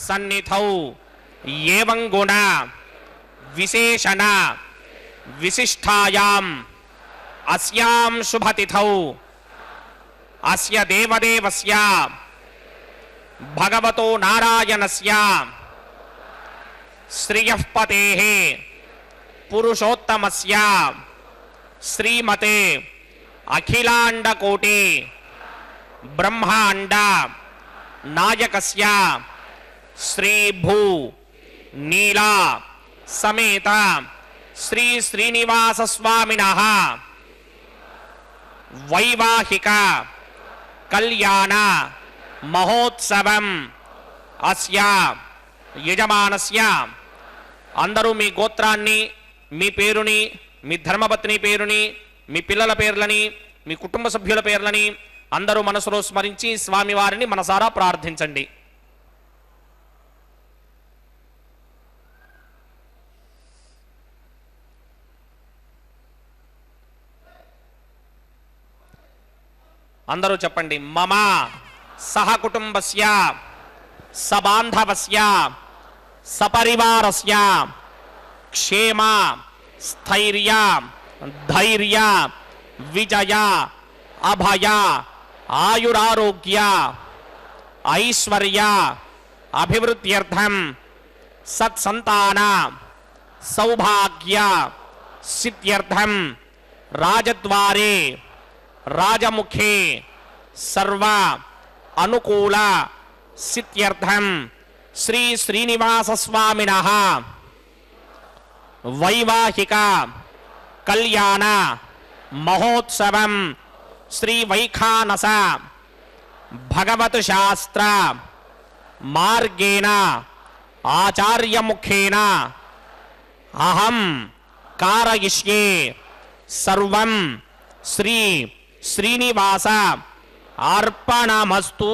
सन्निधौ एवं गुण विशेषण विशिष्टायाम् अस्यां शुभतिथौ अस्य देवदेवस्य भगवतो नारायणस्य श्रियः पतेः पुरुषोत्तमस्य श्रीमते अखिलांडकोटि ब्रह्मांड नायकस्य श्री भू नीला समेत श्री श्रीनिवास स्वामिनः वैवाहिक कल्याण महोत्सवम् अस्या यजमानस्य अंदरू मी गोत्रान्नि మీ పేరుని మీ ధర్మపత్ని పేరుని మీ పిల్లల పేర్లని మీ కుటుంబ సభ్యుల పేర్లని అందరూ మనసులో స్మరించి స్వామివారిని మనసారా ప్రార్థించండి. అందరూ చెప్పండి. మమ సహ కుటుంబస్య సబాంధవస్య సపరివారస్య क्षेम स्थैर्य धैर्य विजय अभय आयुरारोग्य ऐश्वर्य अभिवृद्ध्यर्थम सत्संतान सौभाग्य सिद्ध्यर्थम राजद्वारे राजमुखे सर्व अनुकूल सिद्ध्यर्थम श्री श्रीनिवास स्वामिनः वैवाहिक कल्याण महोत्सवं श्री वैखानस भगवत शास्त्र मार्गेण आचार्य मुखेन अहम कारयिष्ये सर्वं श्री श्रीनिवास अर्पणमस्तु.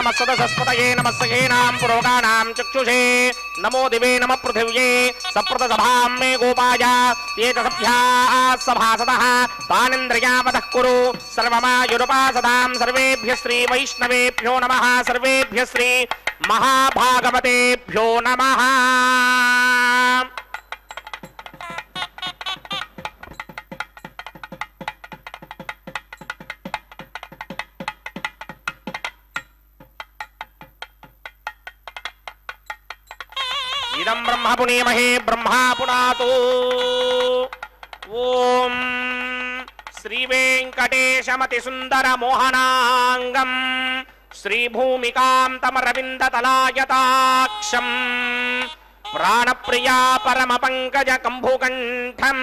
नमस्सदस्पतये नमस्सखेनां पुरोगानां चक्षुषे नमो दिवे नमः पृथिव्ये सप्रतसभां मे गोपाय तेजसभ्याः सभासदः तानिन्द्रियावतः कुरु सर्वमायुरुपासदां सर्वेभ्यः श्री वैष्णवेभ्यो नमः सर्वेभ्यः श्री महाभागवतेभ्यो नमः. इदं ब्रह्म पुनीमहे ब्रह्मा पुनातु. ओम श्री वेंकटेशमति सुंदर मोहनांगम श्री भूमिकां तमरविंद तलायताक्षम प्राणप्रिया परम पंकज कंभुकंठम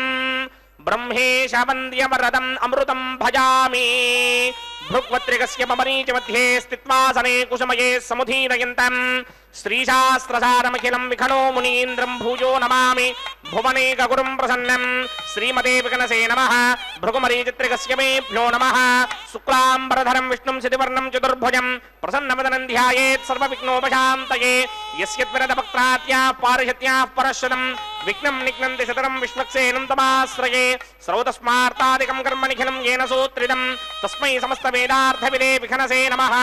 ब्रह्मेश वंद्य वरदम अमृतं भजामि. भृग्वत्रिकस्य ममरीच मध्ये स्थित्वासने कुसुमये समुदीरयन्तं श्रीशास्त्रसारमखिलं विखनो मुनीन्द्रं भूयो नमामि. भुवनेकगुरुं प्रसन्नं श्रीमते विकनसे नमः. भृगुमरीचित्रिकस्य मेभ्यो नमः. शुक्लाम्बरधरं विष्णुं सिद्धिवर्णं चतुर्भुजं प्रसन्नवदनं ध्यायेत् सर्वविघ्नोपशान्तये. यस्यद्विरदभक्त्रात्याः पारिषत्याः परश्वतं विघ्नं निघ्नन्ति शतरं विश्वक्सेनं तमाश्रये. सर्वतस्मार्तादिकं कर्म निखिलं येन सूत्रितं तस्मै समस्तवेदार्थविदे विघ्नसे नमः.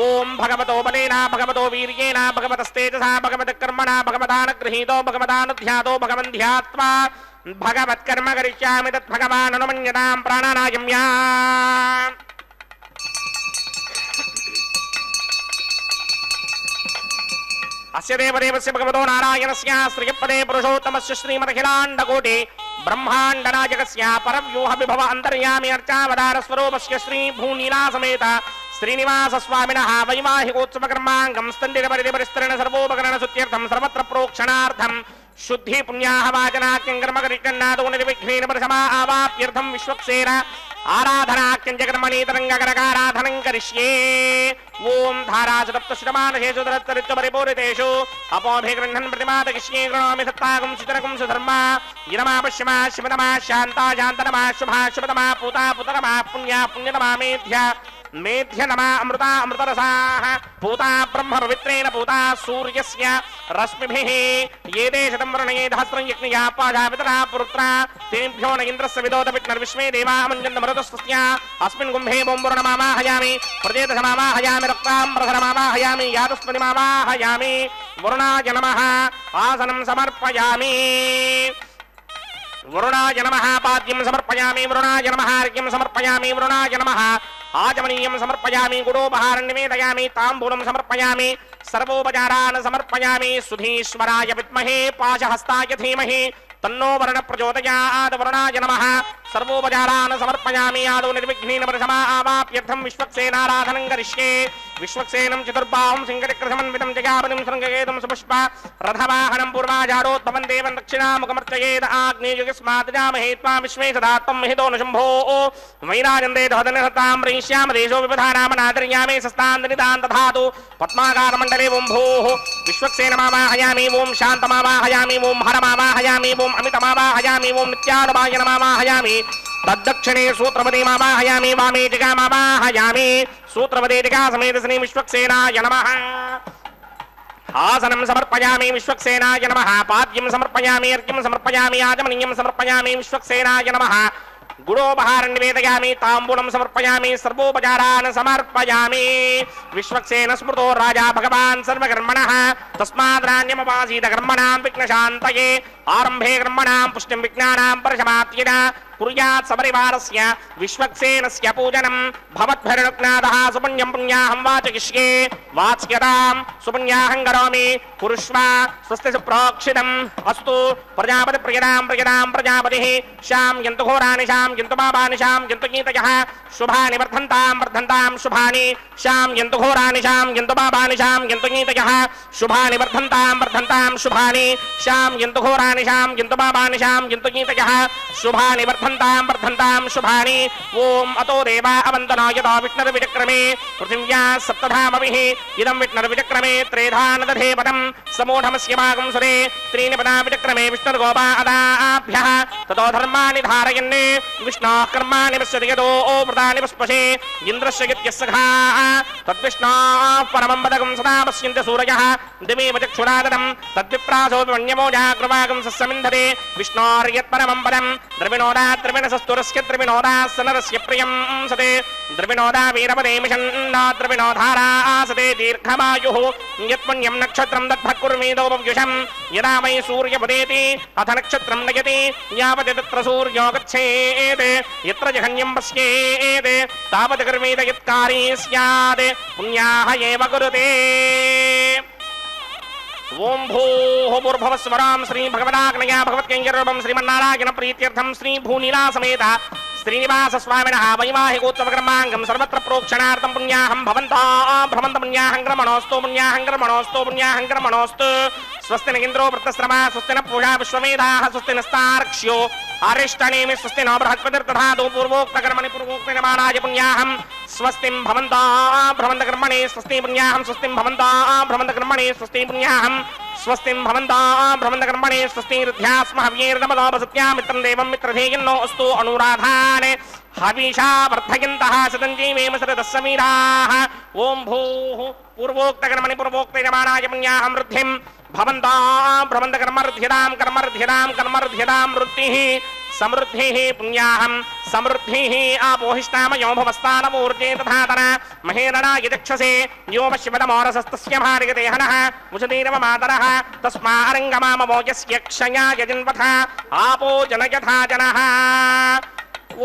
ओम भगवतो बलेन भगवतो वीर्येण भगवतस्तेजसा भगवतकर्मणा भगवतानुगृहीतो भगवतानुध्यातो भगवन्ध्यात्मा भगवत्कर्म करिष्यामि तद्भगवान् अनुमन्यतां प्राणानायम्या. अस्य देवदेवस्य भगवतो नारायणस्य श्रीपदे पुरुषोत्तमस्य श्रीमदखिलाण्डकोटि ब्रह्माण्डनायकस्य परव्यूह विभव अन्तर्यामि अर्चावतार स्वरूपस्य श्री भूनीला समेत श्रीनिवास स्वामिनः वैवाहिकोत्सवकर्माङ्गं स्तण्डिरपरिदिपरिस्तरण सर्वोपकरण सुत्यर्थं सर्वत्र प्रोक्षणार्थं शुद्धि पुण्याः वाचनाख्यं कर्मकरिष्यन्नादो निर्विघ्नेन परसमा आवाप्यर्थं विश्वक्सेन आराधनाख्यं च कर्मणि तरङ्गकरकाराधनं करिष्ये. ఓం ధారాచతప్తశ్రమానశేషు దరత్తరిత్వపరిపూరితేషు అపోభిగృహ్ణన్ ప్రతిమాదకిష్యే గృణామి సత్తాగం సుతరకం సుధర్మా ఇరమా పశ్యమా శివతమా శాంతా శాంతనమా శుభా శుభతమా పూతా పుతరమా పుణ్యా పుణ్యతమా మేధ్య మేధ్య నమా అమృతా అమృతరసాః పూతా బ్రహ్మ పవిత్రేణ పూతా సూర్యస్య రశ్మిభిః ఏదే శతం వరుణే సహస్రం యజ్ఞయా పాశా పితరా పురుత్రా తేభ్యో న ఇంద్రస్య విదోత విష్ణుర్విశ్వే దేవా మంజంత మరుతస్య అస్మిన్ కుంభే ఓం వరుణమావాహయామి ప్రదేశమావాహయామి రక్తాంబరధరమావాహయామి యాదస్పతి మావాహయామి వరుణాయ నమః ఆసనం సమర్పయామి వరుణాయ నమః పాద్యం సమర్పయామి వరుణాయ నమః అర్ఘ్యం సమర్పయామి వరుణాయ నమః ఆచమనీయం సమర్పయామి గుడోపహారం నివేదయామి తాంబూలం సమర్పయామి సర్వోపచారాన్ సమర్పయామి సుధీశ్వరాయ విద్మహే పాశహస్తాయ ధీమహి తన్నో వరుణ ప్రచోదయాత్ వరుణాయ నమః సర్వోపచారాన్ సమర్పయామి ఆదౌ నిర్విఘ్నేన ప్రథమా ఆవాప్యర్థం విశ్వక్సేనారాధనం కరిష్యే విశ్వక్సేనం చతుర్బాహుం సింగచక్రసమన్వితం జయాపతిం శృంగయేదం సుపుష్ప రథవాహనం పూర్వాజారోద్భవం దేవం దక్షిణాముఖమర్చయేద్ ఆగ్నేయుగస్మాత్ జామహే త్వా విశ్వే సదాత్వం మహితో న శంభో వైరాజందే దహదనహతాం ప్రేష్యామ దేశో విపధానామనాదర్యామే సస్తాందనిదాన్ దధాతు పద్మాకారమండలే ఓం భూః విశ్వక్సేనమావాహయామి ఓం శాంతమావాహయామి ఓం హరమావాహయామి ఓం అమితమావాహయామి ఓం నిత్యానుమాయ నమావాహయామి తద్దక్షిణే సూత్రపతిమావాహయామి వామే జిగామావాహయామి సూత్రపతిగా సమేత శ్రీ విశ్వక్సేనాయ నమః ఆసనం సమర్పయామి విశ్వక్సేనాయ నమః పాద్యం సమర్పయామి అర్ఘ్యం సమర్పయామి ఆచమనీయం సమర్పయామి విశ్వక్సేనాయ నమః గుడోపహారం నివేదయామి తాంబూలం సమర్పయామి సర్వోపచారాన్ సమర్పయామి విశ్వక్సేన స్మృతో రాజా భగవాన్ సర్వకర్మణః తస్మాద్రాణ్యమపాసీత కర్మణాం విఘ్నశాంతయే ఆరంభే కర్మణాం పుష్టిం విజ్ఞానాం పరిసమాప్తిన కుర్యాత్ సపరివారస్య విశ్వక్సేనస్య పూజనం భవద్భిర్నుజ్ఞాతః సుపుణ్యం పుణ్యాహం వాచయిష్యే వాచ్యతాం సుపుణ్యాహం కరోమి కురుష్వ స్వస్తి సుప్రోక్షితం అస్తు ప్రజాపతి ప్రియదాం ప్రియదాం ప్రజాపతిః శాం యంతు ఘోరాని శాం యంతు పాపాని శాం యంతు గీతయః శుభాని వర్ధంతాం వర్ధంతాం శుభాని శాం యంతు ఘోరాని శాం యంతు పాపాని శాం యంతు గీతయః శుభాని వర్ధంతాం వర్ధంతాం శుభాని శాం యంతు ఘోరాని శాం యంతు పాపాని శాం యంతు గీతయః శుభాని వర్ధంతాం వర్ధంతాం శుభాని ఓం అతో దేవా అవందనా యదా విష్ణుర్విచక్రమే పృథివ్యా సప్తధామవిః ఇదం విష్ణుర్విచక్రమే త్రేధానదధే పదం సమూఢమస్య భాగం సురే త్రీణి పదా విచక్రమే విష్ణుర్గోపా అదాభ్యః తతో ధర్మాణి ధారయన్ విష్ణోః కర్మాణి పశ్యతి యదో వ్రతాని పుష్పశే ఇంద్రస్య గిత్యస్సఖాః తద్విష్ణోః పరమం పదకం సదా పశ్యంతి సూరయః దివేవ చక్షురాదనం తద్విప్రాసో వన్యమో జాగ్రవాగం సస్సమింధతే విష్ణోర్యత్పరమం పదం ద్రవిణోదా ద్రవిణసస్తురస్య ద్రవిణోదా సనరస్య ప్రియం సతే ద్రవిణోదా వీరపదే మిషన్నా ద్రవిణోధారా సతే దీర్ఘమాయుః యత్పుణ్యం నక్షత్రం దద్భక్కుర్మేదోపవ్యుషం యదా వై సూర్యపదేతి అథ నక్షత్రం నయతి యావతి తత్ర సూర్యో గచ్ఛేత్ యత్ర జహన్యం పశ్యేత్ తావత్ కర్మేత యత్కారీ స్యాత్ పుణ్యాః ఏవ కురుతే ఓం భూః భూర్భువస్వరాం శ్రీ భగవదాగ్నయా భగవత్కైంకర్యం శ్రీమన్నారాయణ ప్రీత్యర్థం శ్రీ భూనీలా సమేత శ్రీనివాస స్వామినః వైవాహికోత్సవకర్మాంగం సర్వత్ర ప్రోక్షణార్థం పుణ్యాహం భ్రమంత పుణ్యాహం క్రమణోస్తు పుణ్యాహం క్రమణోస్తు పుణ్యాహం క్రమణోస్తు స్వస్తి న ఇంద్రో వృత్తశ్రమా స్వస్తి న పూషా విశ్వమేధాః స్వస్తి నస్తార్క్ష్యో అరిష్టనేమి స్వస్తి న బృహస్పతిర్దధాతు పూర్వోక్తకర్మణి పూర్వోక్తమానాయ పుణ్యాహం స్వస్తిం భవంతా భ్రమంత కర్మణి స్వస్తి పుణ్యాహం స్వస్తిం భవంతా భ్రమంత కర్మణి స్వస్తి పుణ్యాహం స్వస్తిం భవంతా భ్రమంత కర్మణి స్వస్తి రుధ్యాస్మ హవ్యేర్నమదోపసత్యా మిత్రం దేవం మిత్రధేయన్నో అస్తు అనురాధానే హవిషా వర్ధయంతః శతం జీవేమ శరదస్య వీరాః ఓం భూః పూర్వోక్తకర్మణి పూర్వోక్తయమానాయ పుణ్యాహం వృద్ధిం భవంతా భ్రమంత కర్మర్ధ్యదాం కర్మర్ధ్యదాం కర్మర్ధ్యదాం వృద్ధిః సమృద్ధిః పుణ్యాహం సమృద్ధిః ఆపోహిష్టామయో భవస్థానమూర్జే తథాతన మహేరణాయ చక్షసే యో పశ్యమదమోరసస్తస్య భార్యతే హనః ముషదీరవ మాతరః తస్మారంగమామమోజస్య క్షయాయ జన్వథ ఆపో జనయథా జనః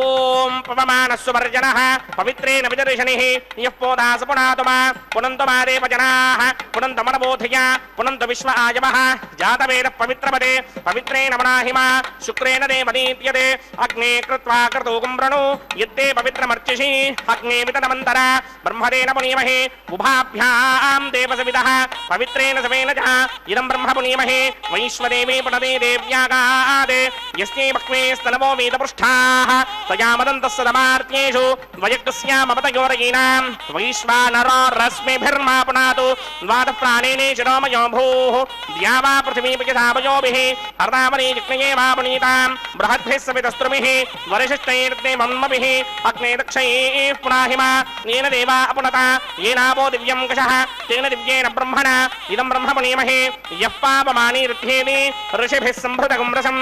ఓం పవమానస్సువర్జనః పవిత్రేణ విదర్శనిః యః పోదాస పునాతుమా పునంతమా దేవజనాః పునంతమనబోధయ పునంత విశ్వ ఆజమః జాతవేద పవిత్రపదే పవిత్రేణ మనాహిమా శుక్రేణ దేవదీత్యతే అగ్నే కృత్వా క్రతూకం ప్రణు యత్తే పవిత్రమర్చిషి అగ్నే వితనమంతర బ్రహ్మదేన పునీమహే ఉభాభ్యాం దేవసవిదః పవిత్రేణ సవేన చ ఇదం బ్రహ్మ పునీమహే వైశ్వదేవే పునదే దేవ్యాగాదే యస్యై భక్మే స్తనవో వేదపృష్ఠాః తయామదంతస్సదమార్త్యేషు వయక్స్యామపతయోరయీనాం వైశ్వానరో రశ్మిభిర్మాపునాతు ద్వాదః ప్రాణేనే శిరోమయో భూః ద్యావా పృథివీపయసావయోభిః హర్తామనీ జిగ్నయే వాపునీతాం బృహద్భిः సవితస్త్రుమిः వరిశిష్టైర్దేవన్మభిः అగ్నే దక్షైः పునాహిమా येन देवा अपुनता येनापो दिव्यं कषः तेन दिव्येन ब्रह्मणा इदं ब्रह्मपुनीमहे यः पापमानीरुध्येति ऋषिभिः सम्भृतगं रसं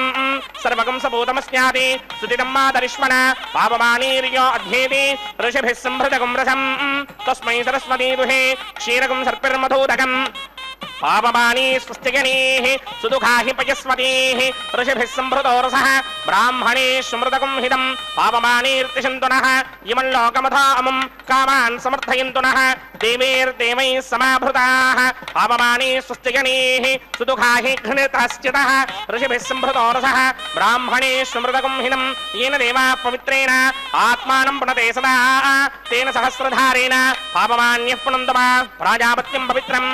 सर्वगं सपूतमस्याति सुतितं मातरिष्मणा पापमानीर्यो अध्येति ऋषिभिः सम्भृतगं रसं तस्मै सरस्वती दुहे क्षीरगं सर्पिर्मधूदकम् पापमानी स्वस्तिगणीः सुदुःखाहि पयस्वतीः ऋषिभिः सम्भृतो रसः ब्राह्मणे स्मृतकं हितं पापमानीर्तिषन्तु नः इमं लोकमथामं कामान् समर्थयन्तु नः देवैर्देवैः समाभृताः पापमानी स्वस्तिगणीः सुदुःखाहि घृणितश्चितः ऋषिभिः सम्भृतो रसः ब्राह्मणे स्मृतकं हितं येन देवाः पवित्रेण आत्मानं पुनते सदा तेन सहस्रधारेण पापमान्यः पुनन्दमा प्राजापत्यं पवित्रं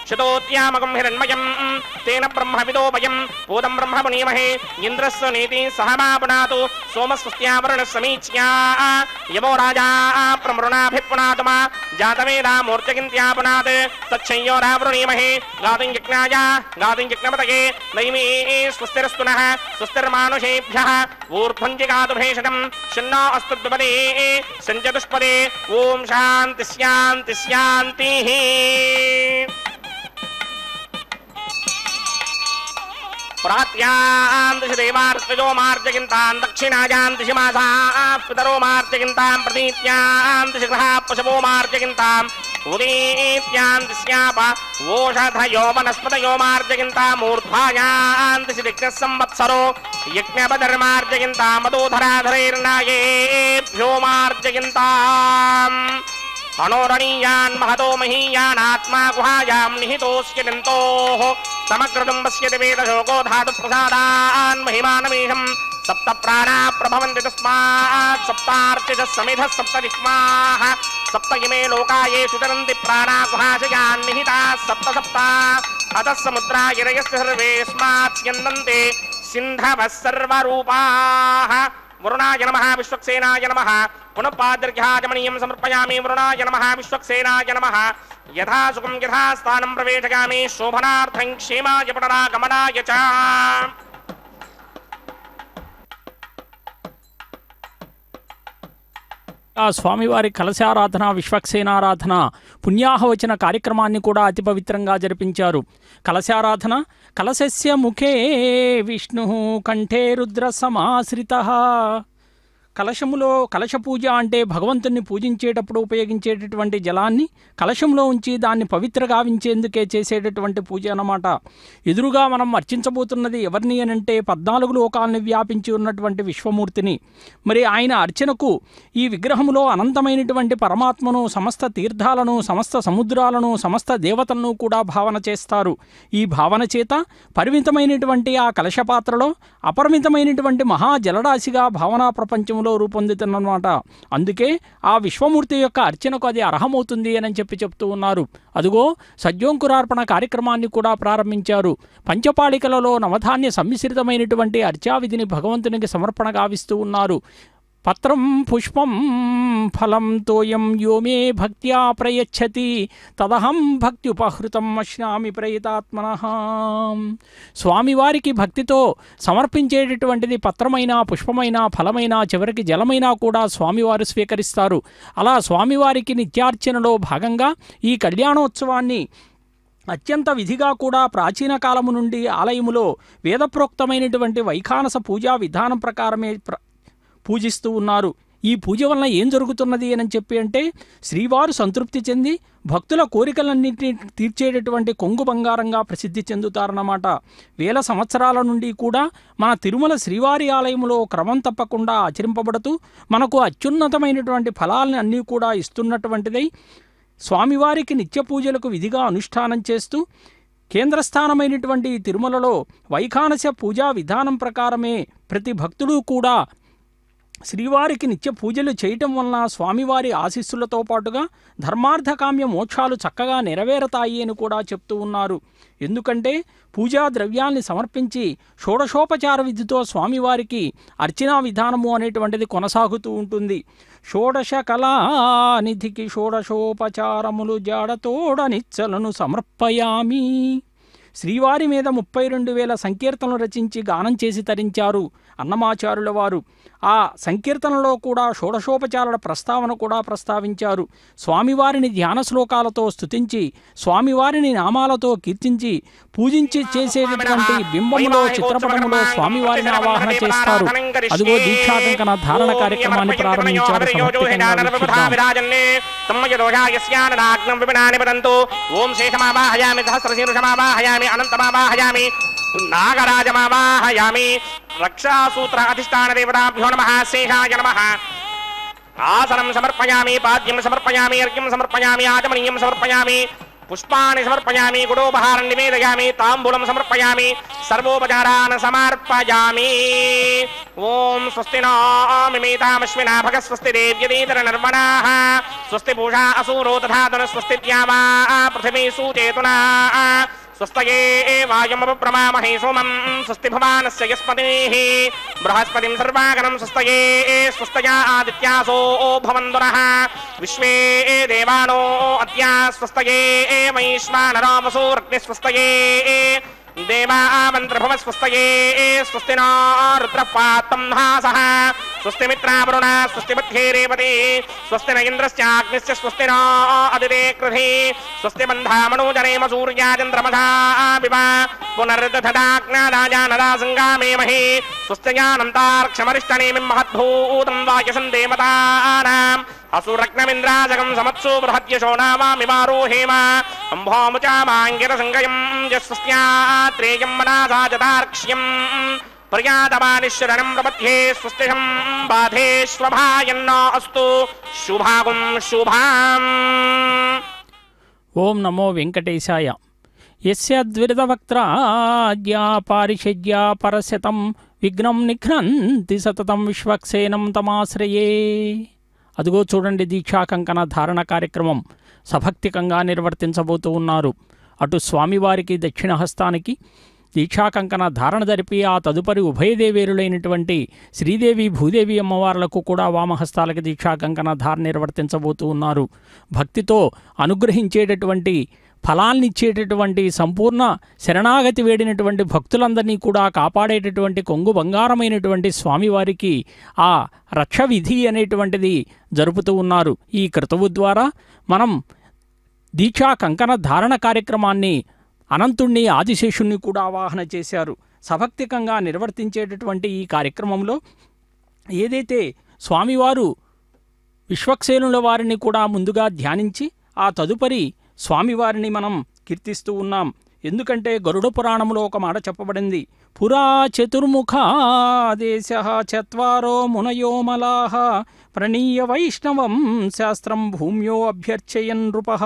शतोत्यामकं हिरण्मयं तेन ब्रह्मविदोपयं पूतं ब्रह्मपुनीमहे इन्द्रस्य नीति सहमापुनातु सोमस्वस्त्यावरुणः समीच्या यवो राजा प्रमृणाभिपुनातुमा जातवेदा मूर्त्यकिन्त्यापुनात् तच्छंयोरावृणीमहे गातुं यज्ञपतये नैमे स्वस्तिरस्तु नः स्वस्तिर्मानुषेभ्यः ऊर्ध्वञ्जिगातु भेषजं शन्नो अस्तु द्विपदे सञ्चतुष्पदे ॐ शान्ति शान्ति शान्तिः प्रात्यां दिशि देवार्चयो मार्जयन्तां दक्षिणायां दिशि मासाः पितरो मार्जयन्तां प्रतीत्यां दिशि गृहाः पशवो मार्जयन्तां उदीत्यां दिश्याप ओषधयो वनस्पतयो मार्जयन्तां ऊर्ध्वायां दिशि दिक्नः संवत्सरो यज्ञपदर्मार्जयन्तां मदोधराधरैर्नायेभ्यो मार्जयन्ताम् अणोरणीयान् महतो महीयानात्मा गुहायां निहितोऽस्य दन्तोः समग्रतुं पश्यति वेदशोको धातुप्रसादान् महिमानमीशं सप्त प्राणा प्रभवन्ति तस्मात् सप्तार्चितः समिधः सप्तजिह्वाः सप्त इमे लोका येषु चरन्ति प्राणा गुहाशयान् निहिताः सप्त सप्ता अतः समुद्रा गिरयस्य सर्वेऽस्मात् स्यन्दन्ते सिन्धवः सर्वरूपाः वरुणाय नमः विश्वक्सेनाय नमः पुनः पाद्यर्घ्याचमनीयं समर्पयामि वरुणाय नमः विश्वक्सेनाय नमः यथा सुखं यथा स्थानं प्रवेशयामि शोभनार्थं क्षेमाय पुनरागमनाय च స్వామివారి కలశారాధన విశ్వక్సేనారాధన పుణ్యాహవచన కార్యక్రమాన్ని కూడా అతి పవిత్రంగా జరిపించారు. కలశారాధన కలశస్య ముఖే విష్ణు కంఠే రుద్ర సమాశ్రితః. కలశములో కలశ పూజ అంటే భగవంతుని పూజించేటప్పుడు ఉపయోగించేటటువంటి జలాన్ని కలశంలో ఉంచి దాన్ని పవిత్ర గావించేందుకే చేసేటటువంటి పూజ అన్నమాట. ఎదురుగా మనం అర్చించబోతున్నది ఎవరిని అనంటే 14 లోకాలను వ్యాపించి ఉన్నటువంటి విశ్వమూర్తిని. మరి ఆయన అర్చనకు ఈ విగ్రహములో అనంతమైనటువంటి పరమాత్మను, సమస్త తీర్థాలను, సమస్త సముద్రాలను, సమస్త దేవతలను కూడా భావన చేస్తారు. ఈ భావన చేత పరిమితమైనటువంటి ఆ కలశపాత్రలో అపరిమితమైనటువంటి మహాజలరాశిగా భావనా ప్రపంచంలో రూపొందుతున్నమాట. అందుకే ఆ విశ్వమూర్తి యొక్క అర్చనకు అది అర్హమవుతుంది అని చెప్తూ ఉన్నారు. అదుగో సజ్జోంకురార్పణ కార్యక్రమాన్ని కూడా ప్రారంభించారు. పంచపాళికలలో నవధాన్య సమ్మిశ్రితమైనటువంటి అర్చావిధిని భగవంతునికి సమర్పణ గావిస్తూ ఉన్నారు. పత్రం పుష్పం ఫలం తోయం యో మే భక్త్యా ప్రయచ్చతి తదహం భక్త్యుపహృతం అశ్నామి ప్రయతాత్మనః. స్వామివారికి భక్తితో సమర్పించేటటువంటిది పత్రమైనా, పుష్పమైనా, ఫలమైనా, చివరికి జలమైనా కూడా స్వామివారు స్వీకరిస్తారు. అలా స్వామివారికి నిత్యార్చనలో భాగంగా ఈ కళ్యాణోత్సవాన్ని అత్యంత విధిగా కూడా ప్రాచీన కాలము నుండి ఆలయములో వేదప్రోక్తమైనటువంటి వైఖానస పూజా విధానం ప్రకారమే పూజిస్తూ ఉన్నారు. ఈ పూజ వలన ఏం జరుగుతున్నది అని చెప్పి అంటే శ్రీవారు సంతృప్తి చెంది భక్తుల కోరికలన్నింటినీ తీర్చేటటువంటి కొంగు బంగారంగా ప్రసిద్ధి చెందుతారన్నమాట. వేల సంవత్సరాల నుండి కూడా మన తిరుమల శ్రీవారి ఆలయంలో క్రమం తప్పకుండా ఆచరింపబడుతూ మనకు అత్యున్నతమైనటువంటి ఫలాలను అన్నీ కూడా ఇస్తున్నటువంటిదై స్వామివారికి నిత్య పూజలకు విధిగా అనుష్ఠానం చేస్తూ కేంద్రస్థానమైనటువంటి తిరుమలలో వైఖానస పూజా విధానం ప్రకారమే ప్రతి భక్తుడు కూడా శ్రీవారికి నిత్య పూజలు చేయటం వలన స్వామివారి ఆశీస్సులతో పాటుగా ధర్మార్థకామ్య మోక్షాలు చక్కగా నెరవేరతాయి అని కూడా చెప్తూ ఉన్నారు. ఎందుకంటే పూజా ద్రవ్యాల్ని సమర్పించి షోడశోపచార విధితో స్వామివారికి అర్చనా విధానము అనేటువంటిది కొనసాగుతూ ఉంటుంది. షోడశ కళానిధికి షోడశోపచారములు జాడతోడ నిచ్చలను సమర్పయామి. శ్రీవారి మీద 32,000 సంకీర్తనలు రచించి గానం చేసి తరించారు అన్నమాచారుల వారు. ఆ సంకీర్తనలో కూడా షోడశోపచారుల ప్రస్తావన కూడా ప్రస్తావించారు. స్వామివారిని ధ్యాన శ్లోకాలతో స్తుతించి స్వామివారిని నామాలతో కీర్తించి పూజించి చేసేటటువంటి బింబములో చిత్రపటములో స్వామివారిని ఆవాహన చేస్తారు. అదిగో దీక్షాకంకణ ధారణ కార్యక్రమాన్ని ప్రారంభించారు. ఓం శేషమావాహయామి సహస్రశీర్షమావాహయామి అనంతమావాహయామి నాగరాజమావాహయామి రక్షాసూత్ర అధిష్టాన దేవతాభ్యో నమః శేషాయ నమః. ఆసనం సమర్పయామి, పాద్యం సమర్పయామి, అర్ఘ్యం సమర్పయామి, ఆచమనీయం సమర్పయామి, పుష్పాన్ని సమర్పయామి, గుడోపహారం నివేదయామి, తాంబూలం సమర్పయామి, సర్వోపచారాన్ సమర్పయామి. ఓం స్వస్తి నో మిమేతామశ్వినా భగ స్వస్తి దేవ్యదీతర నర్వణాః స్వస్తి పూషా అసూరో తథాతన స్వస్తి ద్యావా పృథివీ సూచేతునా స్వస్తయే వాయుమప్రమామహే సోమం స్వస్తి భవానస్య యస్పతిః బృహస్పతిం సర్వాగణం స్వస్తయే స్వస్తయా ఆదిత్యాసో భవంతునః విశ్వే దేవానో అద్య స్వస్తయే వైశ్వానరో వసూరగ్ని స్వస్తయే దేవామంత్రభవ స్వస్తయే స్వస్తి నో రుద్రపాత్తం హాసః స్వస్తి మిత్రావరుణ స్వస్తి మధ్యే రేవతి స్వస్తి న ఇంద్రశ్చాగ్నిశ్చ స్వస్తి నో అదితే కృధి స్వస్తి బంధామనోజనేమ సూర్యాచంద్రమసా వివ పునర్దధడాజ్ఞాదాజానదా సంగామేమహి స్వస్త్యానంతార్క్షమరిష్టనేమిం మహద్భూతం వాయసం దేవతానాం అసురగ్నమింద్రాజగం సమత్సు బృహద్యశో నామామివారోహేమ అంభోముచామాంగిరసంగయం యస్వస్త్యాత్రేయం మనాసాజతార్క్ష్యం పర్యాతమానిశ్వరణం ప్రపథ్యే స్వస్తిహం బాధేష్వభాయన్నో అస్తు శుభాగుం శుభాం. ఓం నమో వెంకటేశాయ. యస్య ద్విరదవక్త్రాద్యా పారిషద్యా పరశతం విఘ్నం నిఘ్నంతి సతతం విశ్వక్సేనం తమాశ్రయే. అదిగో చూడండి, దీక్షాకంకణ ధారణ కార్యక్రమం సభక్తికంగా నిర్వర్తించబోతూ ఉన్నారు. అటు స్వామివారికి దక్షిణహస్తానికి దీక్షాకంకణ ధారణ జరిపి ఆ తదుపరి ఉభయదేవేరులైనటువంటి శ్రీదేవి భూదేవి అమ్మవార్లకు కూడా వామహస్తాలకి దీక్షాకంకణ ధారణ నిర్వర్తించబోతూ ఉన్నారు. భక్తితో అనుగ్రహించేటటువంటి ఫలాన్నిచ్చేటటువంటి సంపూర్ణ శరణాగతి వేడినటువంటి భక్తులందరినీ కూడా కాపాడేటటువంటి కొంగు బంగారమైనటువంటి స్వామివారికి ఆ రక్ష విధి అనేటువంటిది జరుపుతూ ఉన్నారు. ఈ క్రతువు ద్వారా మనం దీక్షా కంకణ ధారణ కార్యక్రమాన్ని అనంతుణ్ణి ఆదిశేషుణ్ణి కూడా ఆవాహన చేశారు. సభక్తికంగా నిర్వర్తించేటటువంటి ఈ కార్యక్రమంలో ఏదైతే స్వామివారు విశ్వక్సేనుల వారిని కూడా ముందుగా ధ్యానించి ఆ తదుపరి స్వామివారిని మనం కీర్తిస్తూ ఉన్నాం. ఎందుకంటే గరుడ పురాణంలో ఒక మాట చెప్పబడింది, పురా చతుర్ముఖాదేశ చత్వారో మునయో మలాః ప్రణీయ వైష్ణవం శాస్త్రం భూమ్యో అభ్యర్చయన్ నృపః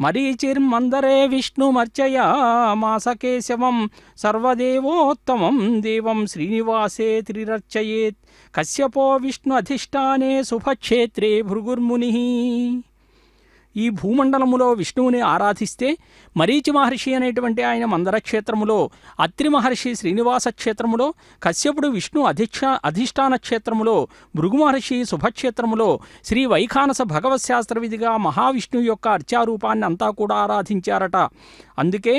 మరీచిర్మందరే విష్ణుమర్చయామాస కేశవం సర్వదేవోత్తమం దేవం శ్రీనివాసే త్రిరర్చయేత్ కశ్యపో విష్ణు అధిష్టానే శుభక్షేత్రే భృగుర్మునిః. ఈ భూమండలములో విష్ణువుని ఆరాధిస్తే మరీచి మహర్షి అనేటువంటి ఆయన మందర క్షేత్రములో, అత్రి మహర్షి శ్రీనివాస క్షేత్రములో, కశ్యపుడు విష్ణు అధిష్టాన క్షేత్రములో, భృగు మహర్షి శుభక్షేత్రములో శ్రీ వైఖానస భగవత్ శాస్త్ర విధిగా మహావిష్ణువు యొక్క అర్చారూపాన్ని అంతా కూడా ఆరాధించారట. అందుకే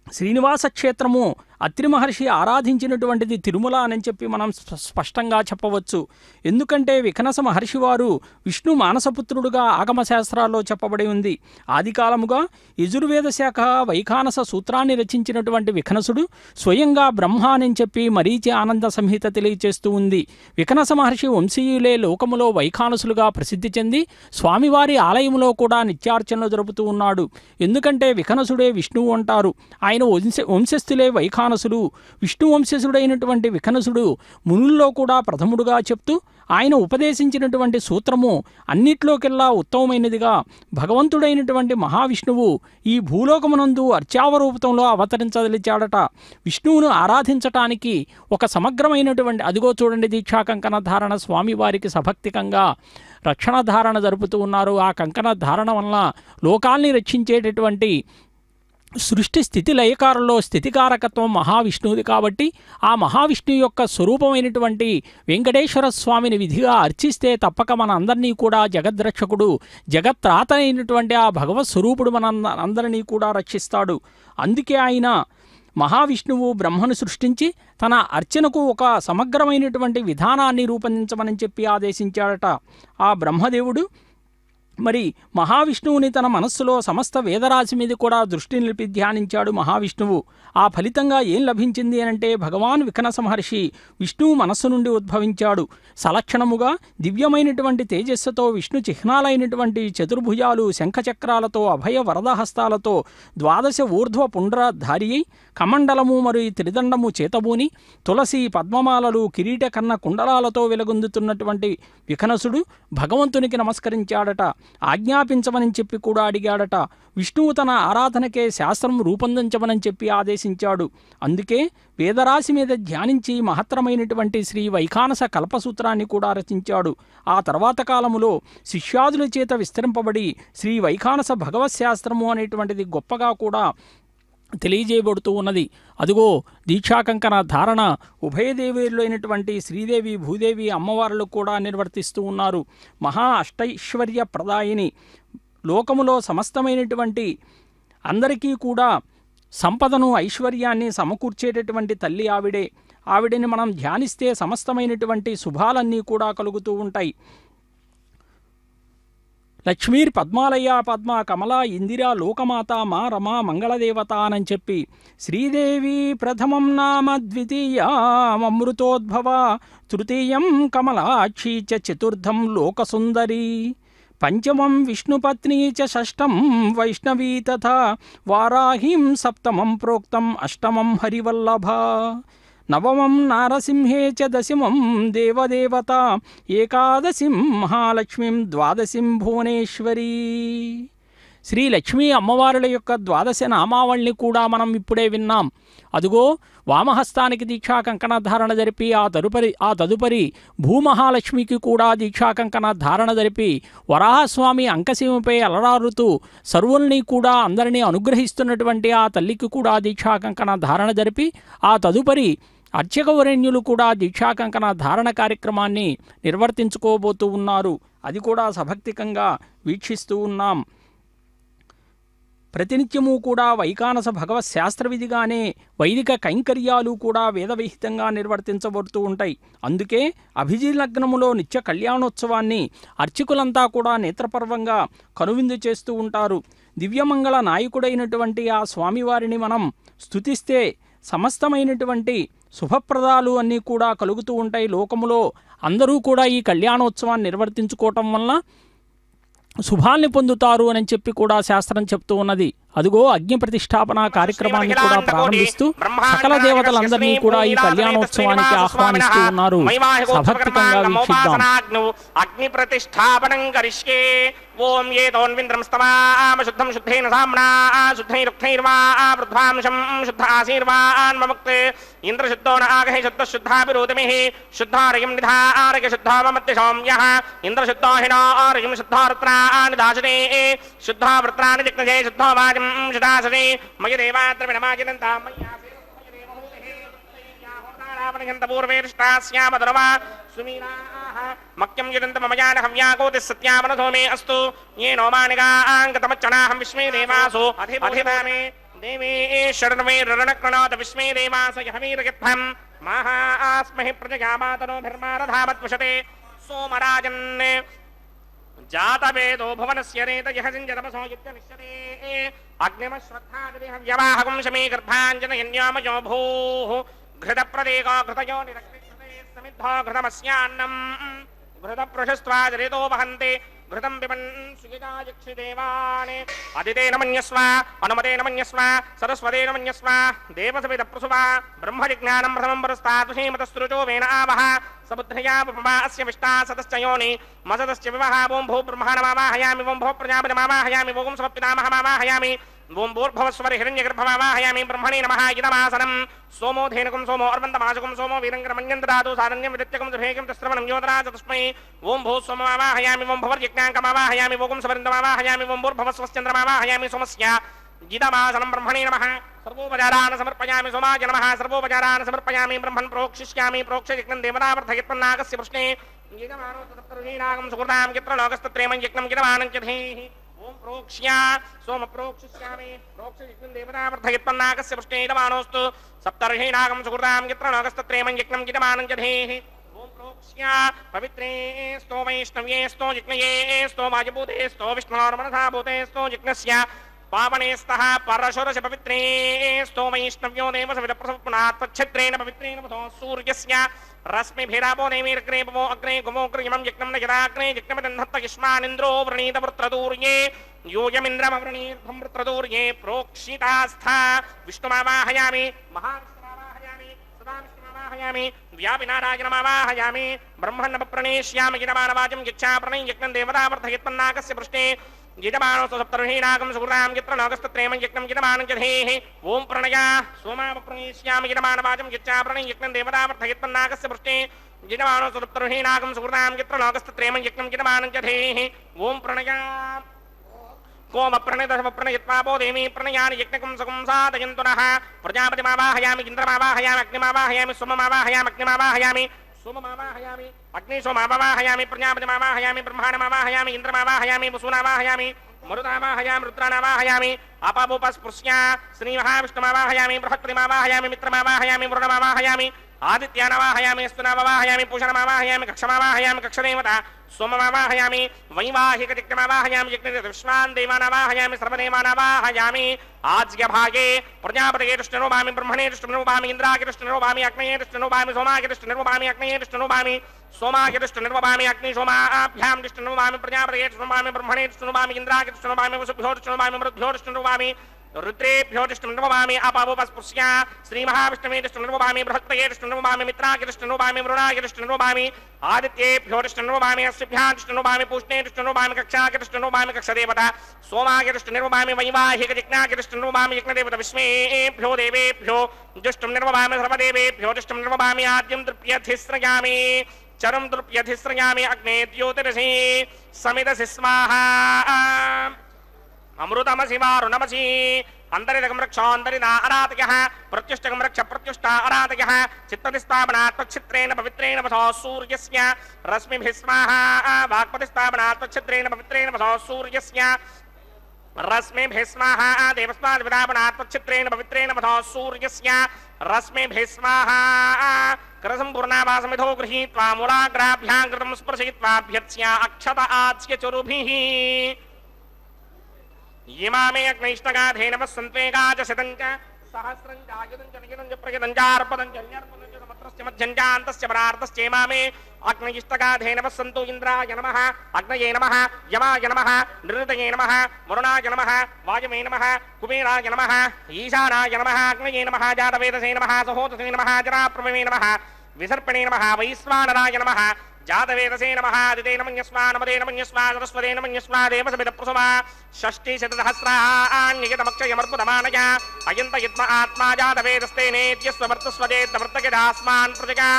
శ్రీనివాస క్షేత్రము అత్రి మహర్షి ఆరాధించినటువంటిది తిరుమల అని చెప్పి మనం స్పష్టంగా చెప్పవచ్చు. ఎందుకంటే వికనస మహర్షి వారు విష్ణు మానసపుత్రుడుగా ఆగమశాస్త్రాల్లో చెప్పబడి ఉంది. ఆదికాలముగా యజుర్వేద శాఖ వైఖానస సూత్రాన్ని రచించినటువంటి వికనసుడు స్వయంగా బ్రహ్మ అని చెప్పి మరీచి ఆనంద సంహిత తెలియచేస్తూ ఉంది. వికనస మహర్షి వంశీయులే లోకములో వైఖానసులుగా ప్రసిద్ధి చెంది స్వామివారి ఆలయంలో కూడా నిత్యార్చనలు జరుపుతూ ఉన్నాడు. ఎందుకంటే వికనసుడే విష్ణువు అంటారు, ఆయన వంశస్థులే వైఖానసులు. విఖానసుడు, విష్ణువంశసుడైనటువంటి విఖానసుడు మునుల్లో కూడా ప్రథముడుగా చెప్తూ ఆయన ఉపదేశించినటువంటి సూత్రము అన్నిట్లోకెల్లా ఉత్తమమైనదిగా భగవంతుడైనటువంటి మహావిష్ణువు ఈ భూలోకమునందు అర్చావరూపంలో అవతరించదలిచాడట. విష్ణువును ఆరాధించటానికి ఒక సమగ్రమైనటువంటి, అదిగో చూడండి, దీక్షా కంకణ ధారణ స్వామివారికి సభక్తికంగా రక్షణ ధారణ జరుపుతూ ఉన్నారు. ఆ కంకణ ధారణ వలన లోకాల్ని రక్షించేటటువంటి సృష్టి స్థితి లయకారంలో స్థితికారకత్వం మహావిష్ణువుది కాబట్టి ఆ మహావిష్ణువు యొక్క స్వరూపమైనటువంటి వెంకటేశ్వర స్వామిని విధిగా అర్చిస్తే తప్పక మన అందరినీ కూడా జగద్రక్షకుడు, జగత్రాత అయినటువంటి ఆ భగవత్ స్వరూపుడు మన అందరినీ కూడా రక్షిస్తాడు. అందుకే ఆయన మహావిష్ణువు బ్రహ్మను సృష్టించి తన అర్చనకు ఒక సమగ్రమైనటువంటి విధానాన్ని రూపొందించమని చెప్పి ఆదేశించాడట. ఆ బ్రహ్మదేవుడు మరి మహావిష్ణువుని తన మనస్సులో సమస్త వేదరాశి మీద కూడా దృష్టి నిలిపి ధ్యానించాడు మహావిష్ణువు. ఆ ఫలితంగా ఏం లభించింది అనంటే భగవాన్ వికనస మహర్షి విష్ణువు మనస్సు నుండి ఉద్భవించాడు. సలక్షణముగా దివ్యమైనటువంటి తేజస్సుతో విష్ణు చిహ్నాలైనటువంటి చతుర్భుజాలు, శంఖచక్రాలతో, అభయ వరదహస్తాలతో, 12 ఊర్ధ్వ పుండ్రధారి అయి కమండలము మరియు త్రిదండము చేతబూని తులసి పద్మమాలలు కిరీట కన్న కుండలాలతో వెలుగొందుతున్నటువంటి వికనసుడు భగవంతునికి నమస్కరించాడట. ఆజ్ఞాపించమని చెప్పి కూడా అడిగాడట. విష్ణువు తన ఆరాధనకే శాస్త్రం రూపొందించమని చెప్పి ఆదేశించాడు. అందుకే వేదరాశి మీద ధ్యానించి మహత్తరమైనటువంటి శ్రీ వైఖానస కల్పసూత్రాన్ని కూడా రచించాడు. ఆ తర్వాత కాలములో శిష్యాదుల చేత విస్తరింపబడి శ్రీ వైఖానస భగవత్ శాస్త్రము అనేటువంటిది గొప్పగా కూడా తెలియజేయబడుతూ ఉన్నది. అదిగో దీక్షాకంకణ ధారణ ఉభయదేవులు అయినటువంటి శ్రీదేవి భూదేవి అమ్మవార్లు కూడా నిర్వర్తిస్తూ ఉన్నారు. మహా అష్టైశ్వర్య ప్రదాయిని, లోకములో సమస్తమైనటువంటి అందరికీ కూడా సంపదను ఐశ్వర్యాన్ని సమకూర్చేటటువంటి తల్లి ఆవిడే. ఆవిడని మనం ధ్యానిస్తే సమస్తమైనటువంటి శుభాలన్నీ కూడా కలుగుతూ ఉంటాయి. లక్ష్మీర్ పద్మాలయ పద్మ కమలా ఇందిరా లోకమాత మా రమా మంగళదేవత అని చెప్పి శ్రీదేవి ప్రథమం నామ ద్వితీయామృతోద్భవ తృతీయం కమలాక్షీ చ చతుర్థం లోకసుందరి పంచమం విష్ణుపత్ని చ షష్టం వైష్ణవీ తథా వారాహీం సప్తమం ప్రోక్తం అష్టమం హరివల్లభ నవమం నారసింహే చ దశమం దేవదేవత ఏకాదశిం మహాలక్ష్మీం ద్వాదశిం భువనేశ్వరీ. శ్రీ లక్ష్మీ అమ్మవారుల యొక్క 12 నామావళిని కూడా మనం ఇప్పుడే విన్నాం. అదుగో వామహస్తానికి దీక్షా కంకణ ధారణ జరిపి ఆ తదుపరి భూమహాలక్ష్మికి కూడా దీక్షా కంకణ ధారణ జరిపి వరాహస్వామి అంకశివపై అలరారుతూ సర్వుల్ని కూడా అందరినీ అనుగ్రహిస్తున్నటువంటి ఆ తల్లికి కూడా దీక్షా కంకణ ధారణ జరిపి ఆ తదుపరి అర్చకవరేణ్యులు కూడా దీక్షాకంకణ ధారణ కార్యక్రమాన్ని నిర్వర్తించుకోబోతూ ఉన్నారు. అది కూడా సభక్తికంగా వీక్షిస్తూ ఉన్నాం. ప్రతినిత్యము కూడా వైఖానస భగవత్ శాస్త్రవిధిగానే వైదిక కైంకర్యాలు కూడా వేదవిహితంగా నిర్వర్తించబడుతూ ఉంటాయి. అందుకే అభిజిలగ్నములో నిత్య కళ్యాణోత్సవాన్ని అర్చకులంతా కూడా నేత్రపర్వంగా కనువిందు చేస్తూ ఉంటారు. దివ్యమంగళ నాయకుడైనటువంటి ఆ స్వామివారిని మనం స్తుతిస్తే సమస్తమైనటువంటి శుభప్రదాలు అన్నీ కూడా కలుగుతూ ఉంటాయి. లోకములో అందరూ కూడా ఈ కళ్యాణోత్సవాన్ని నిర్వర్తించుకోవటం వలన శుభాల్ని పొందుతారు అని చెప్పి కూడా శాస్త్రం చెప్తూ ఉన్నది. అదిగో అగ్ని ప్రతిష్టాపన కార్యక్రమాన్ని కూడా ప్రారంభిస్తూ సకల దేవతలందరినీ కూడా ఈ కళ్యాణోత్సవానికి ఆహ్వానిస్తూ ఉన్నారు. సభక్తికంగా వీక్షిద్దాం. అగ్ని ప్రతిష్టాపనం కరిష్యే. ఓం ఏతోన్వింద్రం స్తవామ శుద్ధం శుద్ధేన సామ్నా శుద్ధైరుక్తైర్వా వృద్ధ్వాంశం శుద్ధ ఆశీర్వాన్ మముక్తే ఇంద్రశుద్ధో నాగహే శుద్ధశుద్ధాభిరోధమిః శుద్ధారయం నిధారయ శుద్ధామమత్య సౌమ్యః ఇంద్రశుద్ధో హినారయం శుద్ధారత్నాని దాశనే శుద్ధావృత్రాని జిగ్నజే శుద్ధో వాజం శుద్ధాసనే మయ దేవాత్ర వినమాజినంతా పూర్వేష్టాస్యామధర్వా సుమీరాః మక్యం యుదంత మమయాన హవ్యాకోతి సత్యామనసో మే అస్తు యే నోమానిగాంగతమచ్చనాహం విశ్మే దేవాసో అధిమామే దేవీ శరణమే రణక్రణోత విశ్మే దేవాస యహమీరయత్వం మహాస్మహి ప్రజగామాతనోభిర్మారధామత్వశతే సోమరాజన్ జాతవేదో భువనస్య రేతయః సింజతమసో యుక్తనిశ్చతే అగ్నిమశ్రద్ధాదిహ వ్యవాహకం శమే గర్భాంజనయన్యామయో భూః ఘృతప్రదేకో ఘృతయో నిరగ్నికృతే సమిద్ధో ఘృతమస్యాన్నం ఘృతపృషస్త్వాజరితో వహంతే घृतं पिबन् सुयजायक्षिदेवान् अदितेन मन्यस्व अनुमतेन मन्यस्व सरस्वतेन मन्यस्व देवसविदप्रसुवा ब्रह्मजिज्ञानं प्रथमं पुरस्तात् श्रीमतस्तुरुचो वेन आवह समुद्रया उपमा अस्य विष्टा सतश्च योनि मसदश्च विवहा ओं भू ब्रह्माणमावाहयामि ओं भो प्रजापतिमावाहयामि ओं समपितामहमावाहयामि ओं भूर्भुवस्वर हिरण्यगर्भमावाहयामि ब्रह्मणे नमः इदमासनं सोमो धेनुकं सोमो अर्वन्तमाशकं सोमो वीरङ्गरमन्यन्तदातु सारण्यं विदत्यकं सुभेकं तस्रवणं योतरा चतुष्मै ओं भू सोममावाहयामि ओं भवर्यज्ञाङ्कमावाहयामि ओं सवरिन्दमावाहयामि ओं भूर्भुवस्वश्चन्द्रमावाहयामि सोमस्य इदमासनं ब्रह्मणे नमः सर्वोपचारान् समर्पयामि सोमाय नमः सर्वोपचारान् समर्पयामि ब्रह्मन् प्रोक्षिष्यामि प्रोक्षयज्ञं देवतावर्धयत्पन्नागस्य प्रश्ने यजमानो तत्तरुहीनागं सुकृतां यत्र लोकस्तत्रेमं यज्ञं यजमानं च धेः ओं प्रोक्ष्या सोम प्रोक्षिष्यामि प्रोक्षयज्ञं देवतावर्धयत्पन्नागस्य प्रश्ने यजमानोऽस्तु सप्तर्षीणागं सुकृतां यत्र लोकस्तत्रेमं यज्ञं यजमानं च धेः ओं प्रोक्ष्या पवित्रे स्तो वैष्णव्ये स्तो यज्ञये स्तो वायुभूते स्तो विष्णोर्मनसा भूते स्तो यज्ञस्य पावने स्तः परशुरश पवित्रे स्तो वैष्णव्यो देवसविदप्रसवपुनात्वच्छिद्रेण पवित्रेण वसो सूर्यस्य रश्मिभिरापो देवीर्ग्रे पवो अग्रे गुमोग्रियमं यज्ञं न यदाग्रे यज्ञमिदन्धत्त युष्मानिन्द्रो वृणीत वृत्रदूर्ये यूयमिन्द्रमवृणीर्भं वृत्रदूर्ये प्रोक्षितास्था विष्णुमावाहयामि महाविष्णुमावाहयामि सदा विष्णुमावाहयामि व्यापिनारायणमावाहयामि ब्रह्मण्डप्रणेष्यामि गिरमानवाचं यच्छा प्रणय यज्ञं देवतावर्धयत्पन्नाकस्य पृष्ठे यजमानोऽस्तु सप्तर्षीणागं सुकृतां यत्र लोकस्तत्रेमं यज्ञं यजमानं च धेः ओं प्रणया सोमावप्रणेष्यामि यजमानवाचं यच्छा प्रणय यज्ञं देवतावर्धयत्पन्नाकस्य पृष्ठे यजमानोऽस्तु सप्तर्षीणागं सुकृतां यत्र लोकस्तत्रेमं यज्ञं यजमानं च धेः ओं प्रणया कोमप्रणयदशमप्रणयत्वापो देवी प्रणयानि यज्ञकं सुखं साधयन्तु नः प्रजापतिमावाहयामि इन्द्रमावाहयामि अग्निमावाहयामि सोममावाहयामि अग्निमावाहयामि सोममावाहयामि अग्निशोमावाहयामि प्रजापतिमावाहयामि ब्रह्माणमावाहयामि इन्द्रमावाहयामि वसूनावाहयामि मरुतावाहयामि रुद्रानावाहयामि आपावोपस्पृश्या श्रीमहाविष्णुमावाहयामि बृहत्पतिमावाहयामि मित्रमावाहयामि वरुणमावाहयामि आदित्यानावाहयामि स्तुनावाहयामि पूषणमावाहयामि कक्षमावाहयामि कक्षदेवता सोममावाहयामि वैवाहिकदिक्कमावाहयामि यज्ञविश्वान् देवानावाहयामि सर्वदेवानावाहयामि आज्ञभागे प्रजापतये दृष्टिर्नोभामि ब्रह्मणे दृष्टिर्नोभामि इन्द्राय दृष्टिर्नोभामि अग्नये दृष्टिर्नोभामि सोमाय दृष्टिर्नोभामि अग्नये दृष्टिर्नोभामि सोमाय दृष्टिर्नोभामि अग्निशोमाभ्यां दृष्टिर्नोभामि प्रजापतये दृष्टिर्नोभामि ब्रह्मणे दृष्टिर्नोभामि इन्द्राय दृष्टिर्नोभामि वसुभ्यो दृष्टिर्नोभामि मरुद्भ्यो दृष्टिर्नोभामि रुद्रेभ्यो दृष्टिर्नोभामि आपावोपस्पृश्या श्रीमहाविष्णवे दृष्टिर्नोभामि बृहत्पतये दृष्टिर्नोभामि मित्राय दृष्टिर्नोभामि वरुणाय दृष्टिर्नोभामि आदित्येभ्यो दृष्टिर्नोभामि अस्भ्यां दृष्टिर्नोभामि पूष्णे दृष्टिर्नोभामि कक्षाय दृष्टिर्नोभामि कक्षदेवता सोमाय दृष्टिर्नोभामि वैवाहिकयज्ञाय दृष्टिर्नोभामि यज्ञदेवता विश्वेभ्यो देवेभ्यो दृष्टिर्नोभामि सर्वदेवेभ्यो दृष्टिर्नोभामि आद्यं तृप्यधिस्रयामि चरं तृप्यधिस्रयामि अग्ने द्योतिरसि समिदसि स्वाहा अमृतमसि वारुणमसि अंतरिदकं रक्षान्तरिदा अरातयः प्रत्युष्टकं रक्ष प्रत्युष्टा अरातयः चित्तदिस्थापनात् तच्छिद्रेण पवित्रेण वसो सूर्यस्य रश्मिभिः स्वाहा वाक्पतिस्थापनात् तच्छिद्रेण पवित्रेण वसो सूर्यस्य रश्मिभिः स्वाहा देवस्माद्विदापनात् तच्छिद्रेण पवित्रेण वसो सूर्यस्य रश्मिभिः स्वाहा करसम्पूर्णावासमिधो गृहीत्वा मूलाग्राभ्यां कृतं स्पर्शयित्वाभ्यर्च्य अक्षत आच्य चरुभिः इमामे अग्नैष्टगाधेनवः सन्त्वेगाच शतञ्च सहस्रञ्च आयुधञ्च नियुधञ्च प्रयुधञ्च अर्पदञ्च न्यर्पदञ्च समत्रस्य मध्यञ्चान्तस्य परार्धस्य इमामे अग्नैष्टगाधेनवः सन्तु इन्द्राय नमः अग्नये नमः यमाय नमः निरृतये नमः वरुणाय नमः वायुवे नमः कुबेराय नमः ईशानाय नमः अग्नये नमः जातवेदसे नमः सहोदसे नमः जराप्रभवे नमः विसर्पणे नमः वैश्वानराय नमः जातवेदसे नमः आदितेन मन्यस्वा नमदेन मन्यस्वा सरस्वतेन मन्यस्वा देवसविदप्रसवा षष्टिशतसहस्राण्यगितमक्षयमर्पुतमानय अयन्तयित्म आत्मा जातवेदस्तेनेत्यस्ववर्तस्वजेतवर्तकिदास्मान् प्रजगा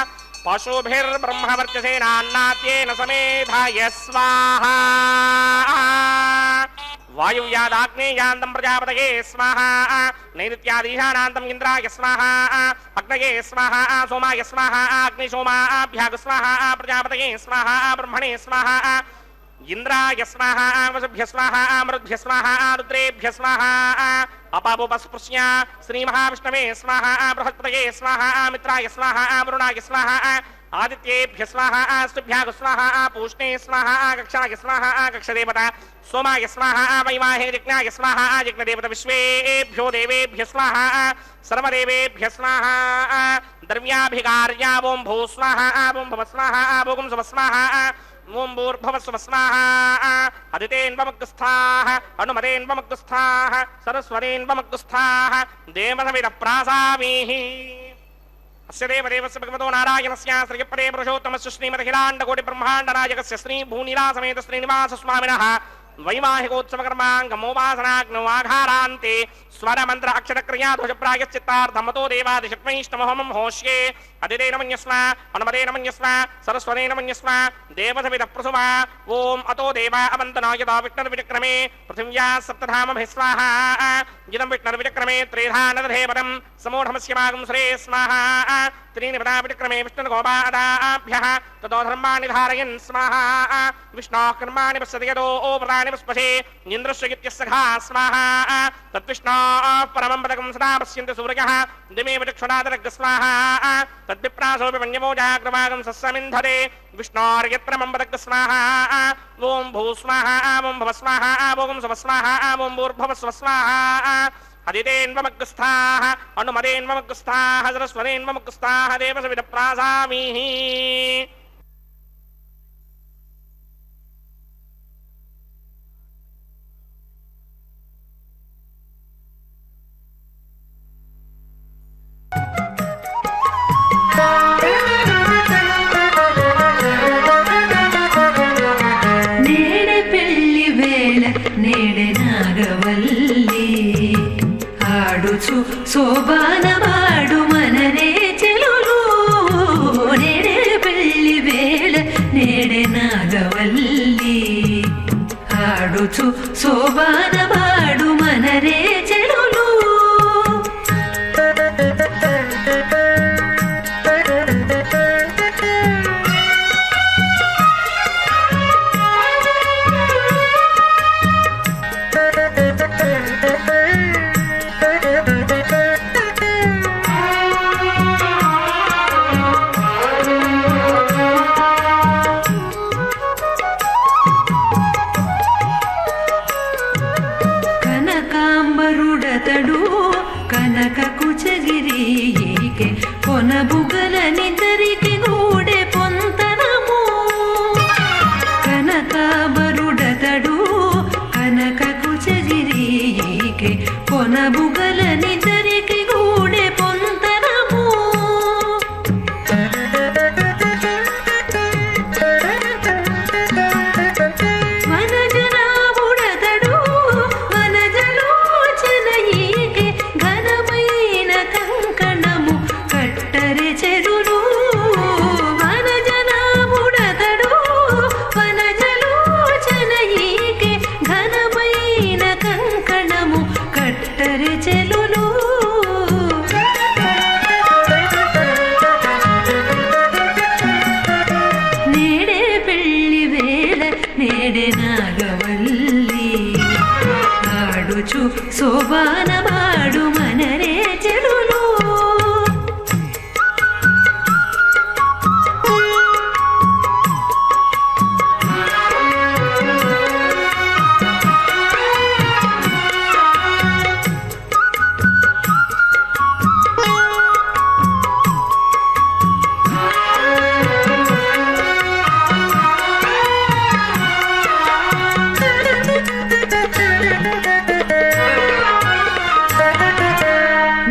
पशुभिर्ब्रह्मवर्चसेनान्नाद्येन समेधाय स्वाहा वायुव्यादाग्नेयान्तं प्रजापतये स्वाहा नैऋत्यादीशानान्तं इन्द्राय स्वाहा अग्नये स्वाहा सोमाय स्वाहा अग्निशोमाभ्याग स्वाहा प्रजापतये स्वाहा ब्रह्मणे स्वाहा इंद्राय स्वाहा वसुभ्य स्वाहा मरुद्भ्य स्वाहा रुद्रेभ्य स्वाहा अपावोपस्पृश्य श्रीमहाविष्णवे स्वाहा बृहत्पतये स्वाहा मित्राय स्वाहा वरुणाय स्वाहा आदित्येभ्य स्वाहा स्तुभ्याग स्वाहा पूष्णे स्वाहा कक्षाय स्वाहा कक्षदेवता सोमाय स्वाहा वैवाहिकयज्ञाय स्वाहा यज्ञदेवता विश्वेभ्यो देवेभ्य स्वाहा सर्वदेवेभ्य स्वाहा द्रव्याभिकार्या ओं भू स्वाहा ओं भव स्वाहा भोगुं सुव स्वाहा ఓం భూర్భువస్సువ స్వాహా అదితేన్వమగ్స్థాః అనుమదేన్వమగ్స్థాః సరస్వతేన్వమగ్స్థాః దేవసవిద ప్రాసామీః అస్య దేవదేవస్య భగవతో నారాయణస్య శ్రీపదే పురుషోత్తమస్య శ్రీమదఖిలాండకోటి బ్రహ్మాండనాయకస్య శ్రీ భూనిలాసమేత శ్రీనివాస స్వామినః వైవాహికోత్సవకర్మాంగమోపాసనాగ్నో ఆఘారాంతే స్వరమంత్ర అక్షరక్రియాధ్వజ ప్రాయశ్చిత్తార్థమతో దేవాదిశక్మైష్టమోహమం హోష్యే అదితేన మన్యస్వ అనుమదేన మన్యస్వ సరస్వతేన మన్యస్వ దేవసవిద ప్రసువ ఓం అతో దేవా అవంతనాయదా విష్ణుర్విచక్రమే పృథివ్యా సప్తధామభిः స్వాహా ఇదం విష్ణుర్విచక్రమే త్రిధానదధేపదం సమూఢమస్య భాగం శ్రే స్వాహా त्रीणि पदा विक्रमे विष्णुर्गोपादाभ्यः ततो धर्माणि धारयन् स्वाहा विष्णोः कर्माणि पश्यति यतो व्रतानि पुष्पसे इन्द्रस्य इत्यस्सखा स्वाहा तद्विष्णोः परमं पदकं सदा पश्यन्ति सूर्यः दिमे विचक्षुणादरग् स्वाहा तद्विप्रासोऽपि वन्यवो जाग्रवागं सस्समिन्धते विष्णोर्यत्रमं पदग् स्वाहा ॐ भू स्वाहा ॐ भव स्वाहा ॐ सुव स्वाहा ॐ भूर्भुवस्सुव स्वाहा అదితేన్వమగ్స్థాః అనుమదేన్వమగ్స్థాః సరస్వతేన్వమగ్స్థాః దేవసవిద ప్రాసామీః నేడే పెళ్లి వేళ నేడే నాగవల్లి ఆడుచు శోభానవాడు మనరే చెలులు నేడే పెళ్లి వేళ నేడే నాగవల్లి ఆడుచు శోభానవాడు మనరే చెలులు కనకాంబరుడతడు కనక కుచగిరికి కొనబుగలనిద్దరికి గూడె పొంతనము కనకాంబరుడతడు కనక కుచగిరికి కొనబుగలనిద్దరికి గూడె పొంతనము వనజనాభుడతడు వనజలోచనయీకి ఘనమైన కంకణము కట్టరె చెరులు వనజనాభుడతడు వనజలోచనయీకి ఘనమైన కంకణము కట్టరె చెలులు నేడే పెళ్లి వేళ నేడే నాగవల్లి ఆడుచు శోభానవాడు మనరే చెలులు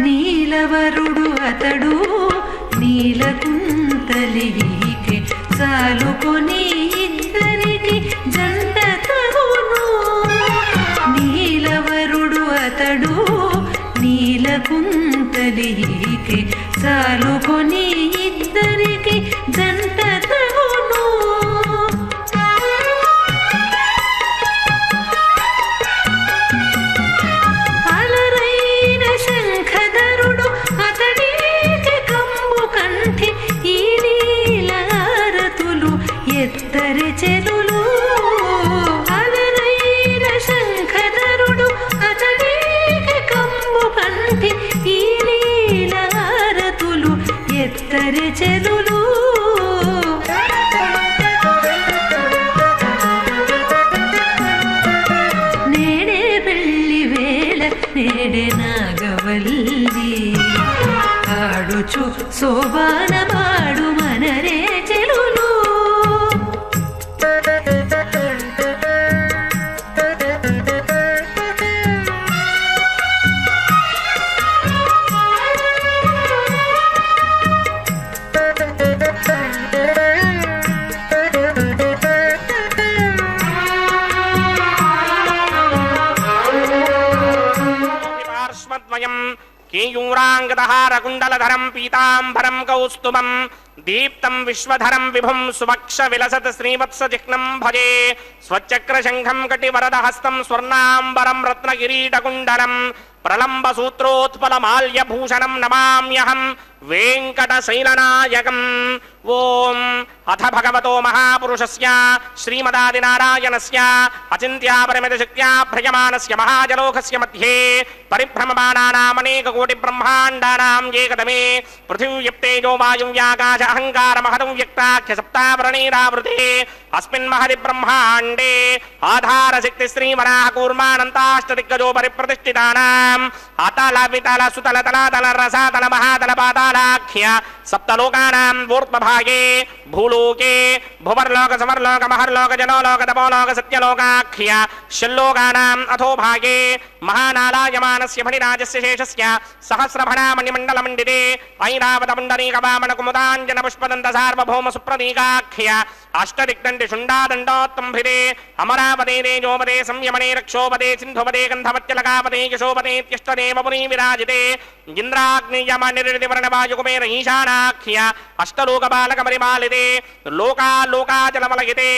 నీలవరుడు అతడు నీలకుంతలికి సాలుకొని ఇద్దరికి జంట తగును నీలవరుడు అతడు నీలకుంతలికి సాలుకొని ఇద్దరికి జంట తగును అలరైన శంఖధరుడు అతడికి కంబు కంఠి ఈ నీలహారతులు ఎత్తరి చెలులు అలరైన శంఖధరుడు అతడికి కంబు కంఠి ఈ నీలహారతులు ఎత్తరి చెలులు నేడే పెళ్లి వేళ నేడే నాగవల్లి ఆడుచు శోభానవాడు మనరే చెలులు కేయూరాంగదహారకుండలధరం పీతాంబరం కౌస్తుభం దీప్తం విశ్వధరం విభుం సువక్ష విలసత్ శ్రీవత్సజిహ్నం భజే స్వచక్రశంఖం కటివరదహస్తం స్వర్ణాంబరం రత్నకిరీటకుండలం ప్రలంబసూత్రోత్పలమాల్యభూషణం నమామ్యహం వెంకటశైలనాయకం. ఓం అథ భగవతో మహాపురుషస్య శ్రీమదాదినారాయణస్య అచింత్యాపరిమితశక్త్యా భ్రయమానస్య మహాజలోకస్య మధ్యే పరిభ్రమమానానామనేకకోటి బ్రహ్మాండానాం ఏకదమే పృథివ్యప్తేజో వాయువ్యాకాశ అహంకార మహదం వ్యక్తాఖ్య సప్తావరణైరావృతే అస్మిన్ మహది బ్రహ్మాండే ఆధారశక్తి శ్రీవరాహ కూర్మానంతాష్టదిగ్గజో పరిప్రతిష్ఠితానాం అతల వితల సుతల తలాతల రసాతల మహాతల పాతాళాఖ్య సప్తలోకానాం ఊర్ధ్వభాగే భూలోకే భువర్లోక సమర్లోక మహర్లోక జనోలోక తపోలోక సత్యలోకాఖ్య షల్లోకానాం అథోభాగే మహానాలాయమానస్య ఫణిరాజస్య శేషస్య సహస్రఫణామణిమండలమండితే ఐరావతపుండరీకవామన కుముదాంజన పుష్పదంత సార్వభౌమ సుప్రదీకాఖ్య అష్టదిగ్దండి శుండాదండోత్తంభిదే అమరావతే తేజోపదే సంయమనే రక్షోపదే సింధుపదే గంధవత్యలకాపదే యశోపదేత్యష్టదేవపురీ విరాజితే ఇంద్రాగ్నియమనిర్దివర్ణవాయుకుమేర ఈశానాఖ్య అష్టలోకబాలకమరిమాలితే లోకాలోకాచలమలగితే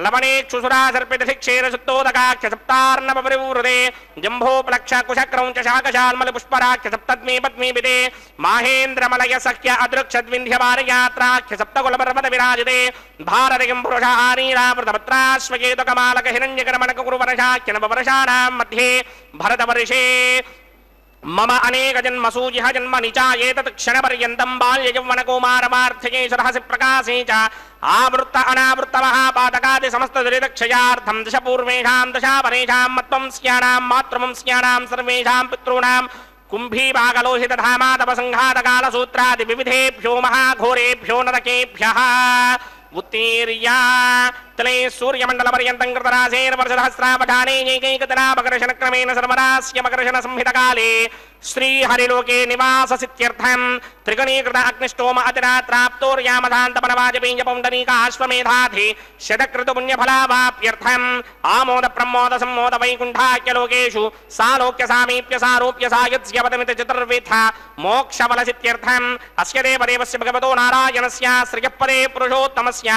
లవణేక్షుసురాసర్పితశిక్షేరసుత్తోదకాఖ్య సప్తార్ణవపరివృతే జంభోప్లక్ష కుశక్రౌంచ శాకశాల్మలి పుష్పరాఖ్య సప్తద్మీ పద్మీపితే మాహేంద్రమలయ సఖ్య అదృక్షద్వింధ్యవారయాత్రాఖ్య సప్తకులపర్వత విరాజితే భారతికిం పురుషారీరావృతపత్రాశ్వకేతుకమాలక హిరణ్యకరమణకురువర్షాఖ్య నవవర్షాణాం మధ్యే భరతవర్షే మమ అనేక జన్మసూ ఇహ జన్మ నిచాయేతత్ క్షణపర్యంతం బాల్యయౌవనకౌమారమార్థ్యే సరహసి ప్రకాశే చ ఆవృత్త అనావృత్త మహాపాతకాది సమస్త దురితక్షయార్థం దశ పూర్వేషాం దశాపరేషాం మత్వంస్యానాం మాతృవంస్యానాం సర్వేషాం పితॄణాం కుంభీపాగలోహితధామాతపసంఘాతకాలసూత్రాది వివిధేభ్యో మహాఘోరేభ్యో నరకేభ్యః ఉత్తీర్య తలే సూర్యమండలపర్యంతం కృతరాశేర్వర్షసహస్రావధానే ఏకైకతనామకర్షణక్రమేణ సర్వరాస్య మకర్షణ సంహితకాలే శ్రీహరిలోకే నివాససిత్యర్థం త్రిగణీకృత అగ్నిష్టోమ అతిరాత్రాప్తోర్యామధాంతపనవాజపేంజపౌండరీకాశ్వమేధాధి శతకృతు పుణ్యఫలావాప్యర్థం ఆమోద ప్రమోద సంమోద వైకుంఠాఖ్యలోకేషు సాలోక్య సామీప్య సారూప్య సాయుధ్యపదమిత చతుర్విధ మోక్షఫలసిత్యర్థం అస్య దేవదేవస్య భగవతో నారాయణస్య శ్రియపదే పురుషోత్తమస్య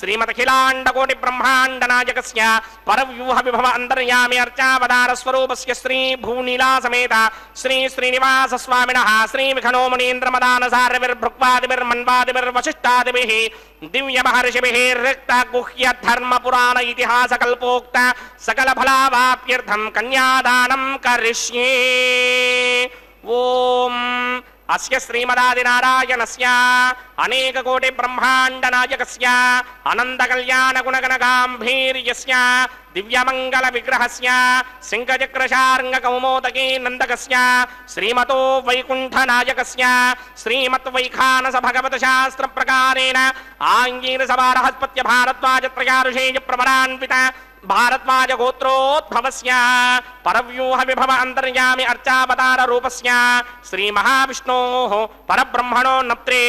శ్రీమదఖిలాండకోటి బ్రహ్మాండ నాయకస్య పరవ్యూహ విభవ అంతర్యామి అర్చావతార స్వరూపస్య శ్రీ భూనీలా సమేత శ్రీ శ్రీనివాస స్వామినః శ్రీ విఖనో మునీంద్రమదానసారవిర్భృక్వాదిభిర్వశిష్టాదిభిః దివ్య మహర్షిభిః రిక్త గుహ్య ధర్మ పురాణ ఇతిహాస కల్పోక్త సకల ఫలావాప్యర్థం కన్యాదానం కరిష్యే. ఓం అస్య శ్రీమదాదినారాయణస్య అనేక కోటి బ్రహ్మాండ నాయకస్య అనంత కళ్యాణ గుణగణగాంభీర్యస్య దివ్యమంగళ విగ్రహస్య శంఖచక్రశార్ంగ కౌమోదకీ నందకస్య శ్రీమతో వైకుంఠ నాయకస్య శ్రీమత్ వైఖానస భగవత శాస్త్ర ప్రకారేణ ఆంగీర సభారహస్పత్య భారద్వాజ త్రయారుషేయ ప్రవరాన్విత భారద్వాజ గోత్రోద్భవస్య పరవ్యూహ విభవ అంతర్యామి అర్చావతార రూపస్య శ్రీ మహావిష్ణోః పరబ్రహ్మణో నప్త్రే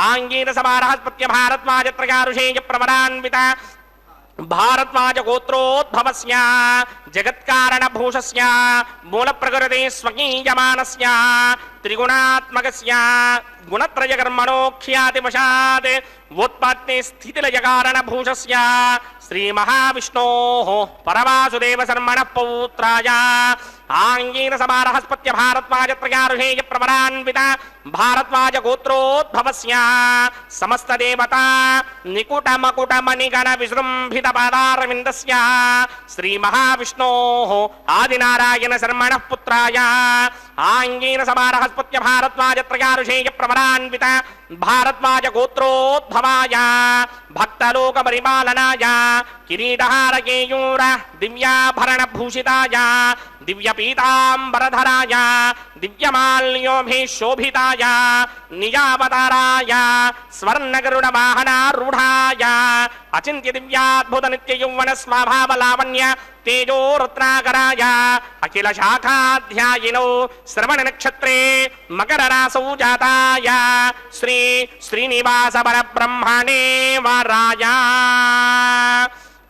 ఆంగీర సభారహస్పత్య భారద్వాజ త్రయారుషేయ ప్రవరాన్విత భారద్వాజ గోత్రోద్భవస్య జగత్కారణ భూషస్య మూల ప్రకృతి స్వకీయమానస్య త్రిగుణాత్మకస్య గుణత్రయ కర్మణో ఖ్యాతివశాత్ ఉత్పత్తి స్థితిలయ కారణ భూషస్య శ్రీ మహావిష్ణోః పరవాసుదేవ శర్మణః పౌత్రాయ ఆంగీర సభారహస్పత్య భారద్వాజ త్రయారుషేయ ప్రవరాన్విత భారద్వాజ గోత్రోద్భవస్య సమస్త దేవతా నికుట మకుట మణిగణ విజృంభిత పాదారవిందస్య శ్రీ మహావిష్ణోః ఆదినారాయణ శర్మణః పుత్రాయ ఆంగీర సభారహస్పత్య భారద్వాజ త్రయారుషేయ ప్రవరాన్విత భారద్వాజ గోత్రోద్భవాయ భక్తలోక పరిపాలనాయ కిరీటహార కేయూర దివ్యాభరణ భూషితాయ దివ్య పీతాంబరధరాయ దివ్యమాల్యోభిశోభితాయ నిజావతారాయ స్వర్ణగరుడ వాహనారూఢాయ అచింత్య దివ్యాద్భుత నిత్య యౌవన స్వభావ లావణ్య తేజో రత్నాకరాయ అఖిల శాఖాధ్యాయినో శ్రవణ నక్షత్రే మకర రాసౌ జాతాయ శ్రీ శ్రీనివాస పరబ్రహ్మణే వరాయ.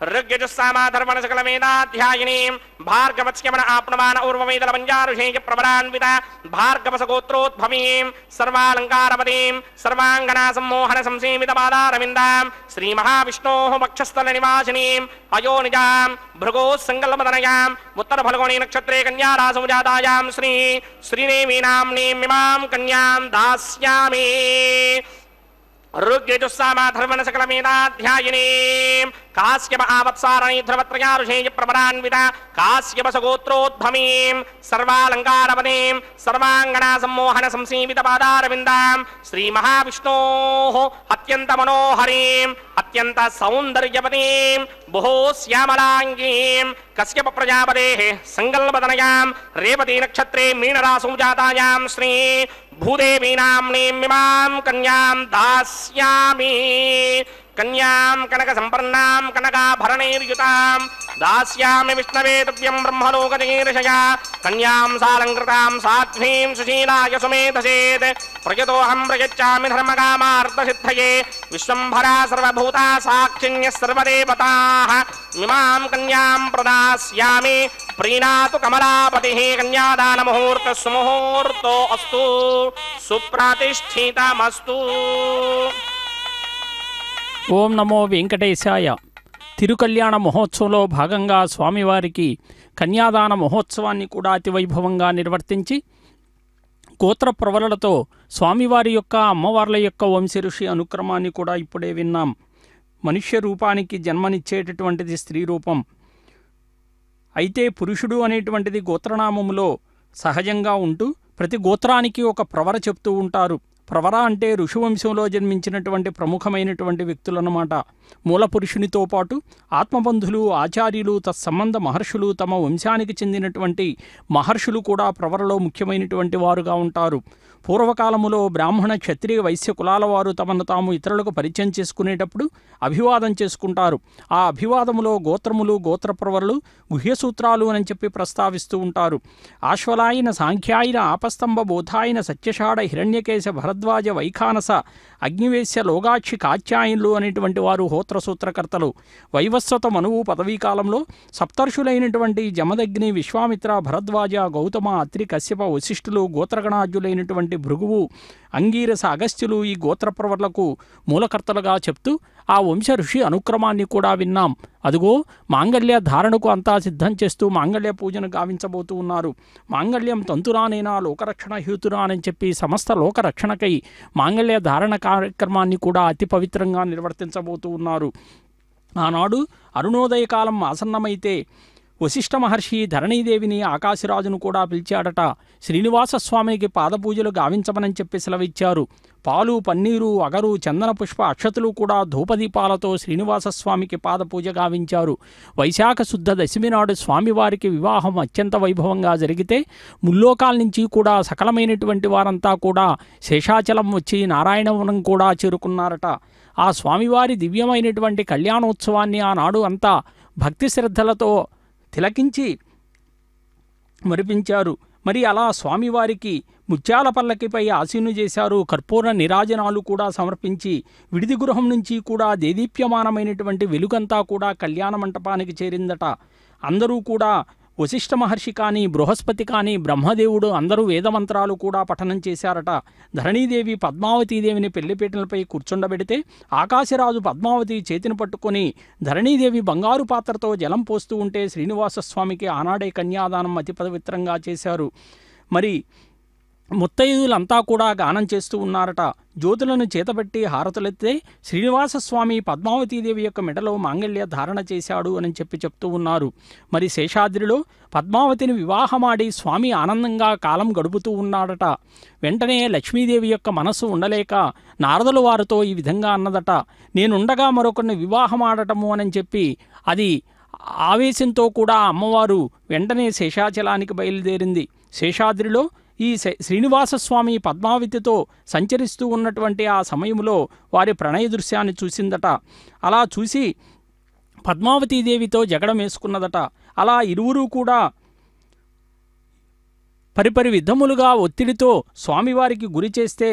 ऋग्यजुस्सामाधर्मण सकलवेदाध्यायिनीं भार्गवत्स्यमन आप्नवान ऊर्ववेदलमञ्जारुषेय प्रवरान्विता भार्गवसगोत्रोद्भवीं सर्वालङ्कारपदीं सर्वाङ्गना सम्मोहन संसेवितपादारविन्दां श्रीमहाविष्णोः वक्षस्थलनिवासिनीं अयोनिजां भृगोः सङ्कल्पतनयाम् उत्तरफल्गुणी नक्षत्रे कन्यारासौ जातायां श्रीदेवी नाम्नीमिमां कन्यां दास्यामि ऋग्यजुस्सामाधर्मण सकलवेदाध्यायिनीं काश्यप आवत्सारणी ध्रुवत्रयारुषेय प्रवरान्विता काश्यपसगोत्रोद्भवीं सर्वालङ्कारपदीं सर्वाङ्गना सम्मोहन संसेवितपादारविन्दां श्रीमहाविष्णोः अत्यन्तमनोहरीं अत्यन्तसौन्दर्यवतीं बहु श्यामलाङ्गीं कश्यप प्रजापतेः सङ्कल्पतनयां रेवती नक्षत्रे मीनरासौ जातायां श्री भूदेवी नाम्नीमिमां कन्यां दास्यामि कन्यां कनकसम्पन्नां कनकाभरणैर्युतां दास्यामि विष्णवे तुभ्यं ब्रह्मलोकजगीर्षया कन्यां सालङ्कृतां साध्वीं सुशीलाय सुमेधसेत् प्रयतोऽहं प्रयच्छामि धर्मकामार्थसिद्धये विश्वम्भरा सर्वभूता साक्षिण्यः सर्वदेवताः इमां कन्यां प्रदास्यामि प्रीणातु कमलापतिः कन्यादानमुहूर्तः सुमुहूर्तो अस्तु सुप्रतिष्ठितमस्तु। ఓం నమో వెంకటేశాయ. తిరుకల్యాణ మహోత్సవంలో భాగంగా స్వామివారికి కన్యాదాన మహోత్సవాన్ని కూడా అతి వైభవంగా నిర్వర్తించి గోత్ర ప్రవరలతో స్వామివారి యొక్క అమ్మవార్ల యొక్క వంశఋషి అనుక్రమాన్ని కూడా ఇప్పుడే విన్నాం. మనుష్య రూపానికి జన్మనిచ్చేటటువంటిది స్త్రీ రూపం. అయితే పురుషుడు అనేటువంటిది గోత్రనామములో సహజంగా ఉంటూ ప్రతి గోత్రానికి ఒక ప్రవర చెప్తూ ఉంటారు. ప్రవర అంటే ఋషివంశంలో జన్మించినటువంటి ప్రముఖమైనటువంటి వ్యక్తులన్నమాట. మూల పురుషునితో పాటు ఆత్మబంధులు, ఆచార్యులు, తత్సంబంధ మహర్షులు, తమ వంశానికి చెందినటువంటి మహర్షులు కూడా ప్రవరలో ముఖ్యమైనటువంటి వారుగా ఉంటారు. పూర్వకాలములో బ్రాహ్మణ, క్షత్రియ, వైశ్య కులాల వారు తమను తాము ఇతరులకు పరిచయం చేసుకునేటప్పుడు అభివాదం చేసుకుంటారు. ఆ అభివాదములో గోత్రములు, గోత్రప్రవరులు, గుహ్యసూత్రాలు అని చెప్పి ప్రస్తావిస్తూ ఉంటారు. ఆశ్వలాయన, సాంఖ్యాయన, ఆపస్తంభ, బోధాయన, సత్యషాఢ, హిరణ్యకేశ, భరద్వాజ, వైఖానస, అగ్నివేశ్య, లోగాక్షి, కాత్యాయనులు అనేటువంటి వారు హోత్రసూత్రకర్తలు. వైవస్వత మనువు పదవీ కాలంలో సప్తర్షులైనటువంటి జమదగ్ని, విశ్వామిత్ర, భరద్వాజ, గౌతమ, అత్రి, కశ్యప, వశిష్ఠులు, గోత్రగణాజ్యులైనటువంటి భృగువు, అంగీరస, అగస్త్యులు ఈ గోత్రప్రవర్లకు మూలకర్తలుగా చెప్తూ ఆ వంశ ఋషి అనుక్రమాన్ని కూడా విన్నాం. అదుగో మాంగళ్య ధారణకు అంతా సిద్ధం చేస్తూ మాంగళ్య పూజను గావించబోతూ ఉన్నారు. మాంగళ్యం తంతురానైనా లోకరక్షణ హేతురా అని చెప్పి సమస్త లోకరక్షణకై మాంగళ్య ధారణ కార్యక్రమాన్ని కూడా అతి పవిత్రంగా నిర్వర్తించబోతూ ఉన్నారు. ఆనాడు అరుణోదయకాలం ఆసన్నమైతే వశిష్ఠ మహర్షి ధరణీదేవిని, ఆకాశరాజును కూడా పిలిచాడట. శ్రీనివాసస్వామికి పాదపూజలు గావించమని చెప్పి సెలవిచ్చారు. పాలు, పన్నీరు, అగరు, చందన పుష్ప అక్షతులు కూడా ధూపదీపాలతో శ్రీనివాసస్వామికి పాదపూజ గావించారు. వైశాఖ శుద్ధ దశమి నాడు స్వామివారికి వివాహం అత్యంత వైభవంగా జరిగితే ముల్లోకాల నుంచి కూడా సకలమైనటువంటి వారంతా కూడా శేషాచలం వచ్చి నారాయణవనం కూడా చేరుకున్నారట. ఆ స్వామివారి దివ్యమైనటువంటి కళ్యాణోత్సవాన్ని ఆనాడు అంతా భక్తి శ్రద్ధలతో తిలకించి మరిపించారు. మరి అలా స్వామివారికి ముత్యాల పల్లకిపై ఆసీను చేశారు. కర్పూర నీరాజనాలు కూడా సమర్పించి విడిది గృహం నుంచి కూడా దేదీప్యమానమైనటువంటి వెలుగంతా కూడా కళ్యాణ మంటపానికి చేరిందట. అందరూ కూడా వశిష్ఠ మహర్షి కానీ, బృహస్పతి కానీ, బ్రహ్మదేవుడు అందరూ వేదమంత్రాలు కూడా పఠనం చేశారట. ధరణీదేవి పద్మావతీదేవిని పెళ్లిపీటలపై కూర్చుండబెడితే ఆకాశరాజు పద్మావతి చేతిని పట్టుకొని ధరణీదేవి బంగారు పాత్రతో జలం పోస్తూ ఉంటే శ్రీనివాసస్వామికి ఆనాడే కన్యాదానం అతి పవిత్రంగా చేశారు. మరి ముత్తైదులంతా కూడా గానం చేస్తూ ఉన్నారట. జ్యోతులను చేతబెట్టి హారతులెత్తే శ్రీనివాసస్వామి పద్మావతీదేవి యొక్క మెడలో మాంగళ్య ధారణ చేశాడు అని చెప్తూ ఉన్నారు. మరి శేషాద్రిలో పద్మావతిని వివాహమాడి స్వామి ఆనందంగా కాలం గడుపుతూ ఉన్నాడట. వెంటనే లక్ష్మీదేవి యొక్క మనస్సు ఉండలేక నారదుల వారితో ఈ విధంగా అన్నదట, నేనుండగా మరొకరిని వివాహమాడటము అని చెప్పి అది ఆవేశంతో కూడా అమ్మవారు వెంటనే శేషాచలానికి బయలుదేరింది. శేషాద్రిలో ఈ శ్రీనివాసస్వామి పద్మావతితో సంచరిస్తూ ఉన్నటువంటి ఆ సమయంలో వారి ప్రణయ దృశ్యాన్ని చూసిందట. అలా చూసి పద్మావతీదేవితో జగడం వేసుకున్నదట. అలా ఇరువురు కూడా పరిపరి విధములుగా ఒత్తిడితో స్వామివారికి గురి చేస్తే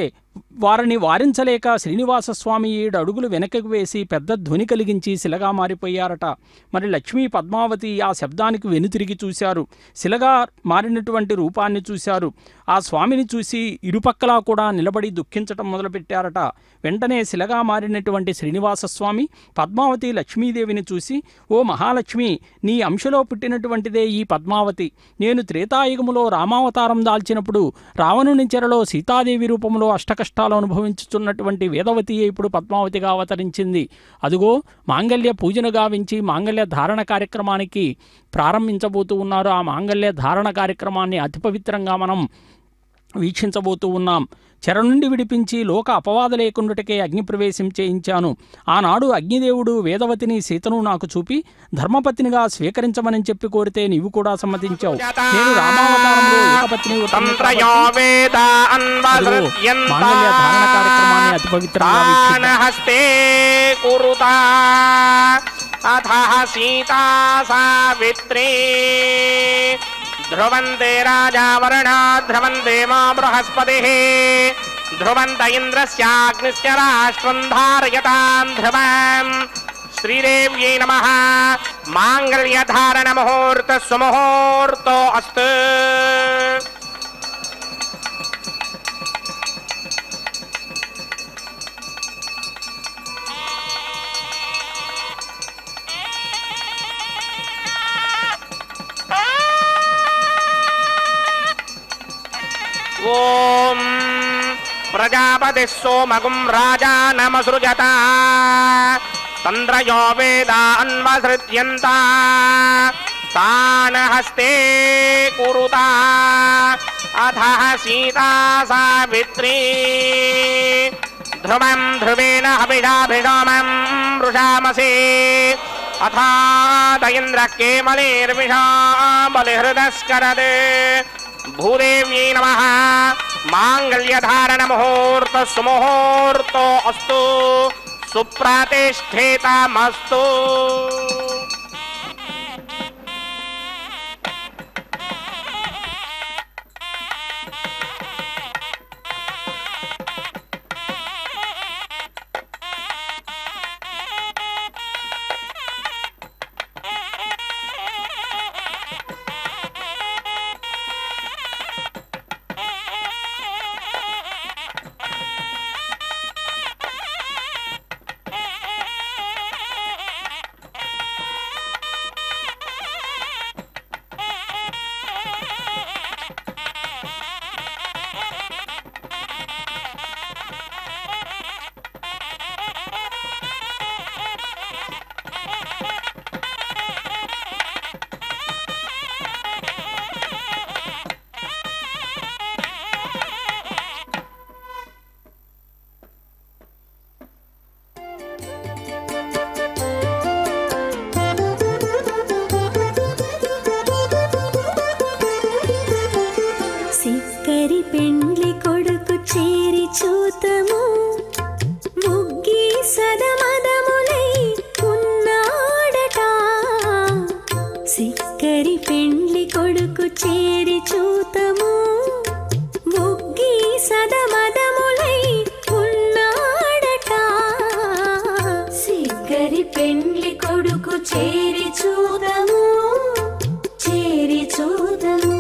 వారిని వారించలేక శ్రీనివాసస్వామి 7 అడుగులు వెనకకు వేసి పెద్ద ధ్వని కలిగించి శిలగా మారిపోయారట. మరి లక్ష్మీ పద్మావతి ఆ శబ్దానికి వెనుతిరిగి చూశారు. శిలగా మారినటువంటి రూపాన్ని చూశారు. ఆ స్వామిని చూసి ఇరుపక్కలా కూడా నిలబడి దుఃఖించటం మొదలుపెట్టారట. వెంటనే శిలగా మారినటువంటి శ్రీనివాసస్వామి పద్మావతి లక్ష్మీదేవిని చూసి, ఓ మహాలక్ష్మి, నీ అంశలో పుట్టినటువంటిదే ఈ పద్మావతి. నేను త్రేతాయుగములో రామావతారం దాల్చినప్పుడు రావణుని చెరలో సీతాదేవి రూపంలో అష్టకష్టాలు అనుభవించుతున్నటువంటి వేదవతియే ఇప్పుడు పద్మావతిగా అవతరించింది. అదుగో మాంగళ్య పూజను గావించి మాంగళ్య ధారణ కార్యక్రమానికి ప్రారంభించబోతూ ఉన్నారు. ఆ మాంగళ్య ధారణ కార్యక్రమాన్ని అతి పవిత్రంగా మనం వీక్షించబోతూ ఉన్నాం. చెర నుండి విడిపించి లోక అపవాద లేకుండాటకే అగ్నిప్రవేశం చేయించాను. ఆనాడు అగ్నిదేవుడు వేదవతిని సీతను నాకు చూపి ధర్మపత్నిగా స్వీకరించమని చెప్పి కోరితే నీవు కూడా సమ్మతించావు. నేను రామావతారంలో ఏకపత్ని మాంగళ్య ధారణ కార్యక్రమాన్ని అతి పవిత్రంగా ధ్రువంతే రాజా వరుణా ధ్రువంతే మా బృహస్పతిః ధ్రువంత ఇంద్రస్యాగ్నిశ్చ రాష్ట్రం ధారయతాం ధ్రువం. శ్రీదేవ్యై నమః. మాంగళ్యధారణ ముహూర్త సుముహూర్తో అస్తు. ఓం ప్రజాపతి సోమగుం రాజానమసృజత తంద్రయో వేదాన్వసృజ్యంత తాన హస్తే కురుత అథః సీతా సావిత్రీ ధ్రువం ధ్రువేణ హవిషాభిషోమం వృషామసి అథాత ఇంద్రః కేమలేర్విషా బలిహృదస్కరదే. భూదేవ్యై నమః. మాంగళ్యధారణ ముహూర్త సుముహూర్తో అస్తు. సుప్రతిష్ఠితమస్తు. సిక్కరి పెండ్లి కొడుకు చేరి చూతము ముగ్గి సదమదములై ఉన్నాడట. సిక్కరి పెండ్లి కొడుకు చేరి చూతము ముగ్గి సదమదములై ఉన్నాడట. సిక్కరి పెండ్లి కొడుకు చేరి చూతము చేరి చూతము.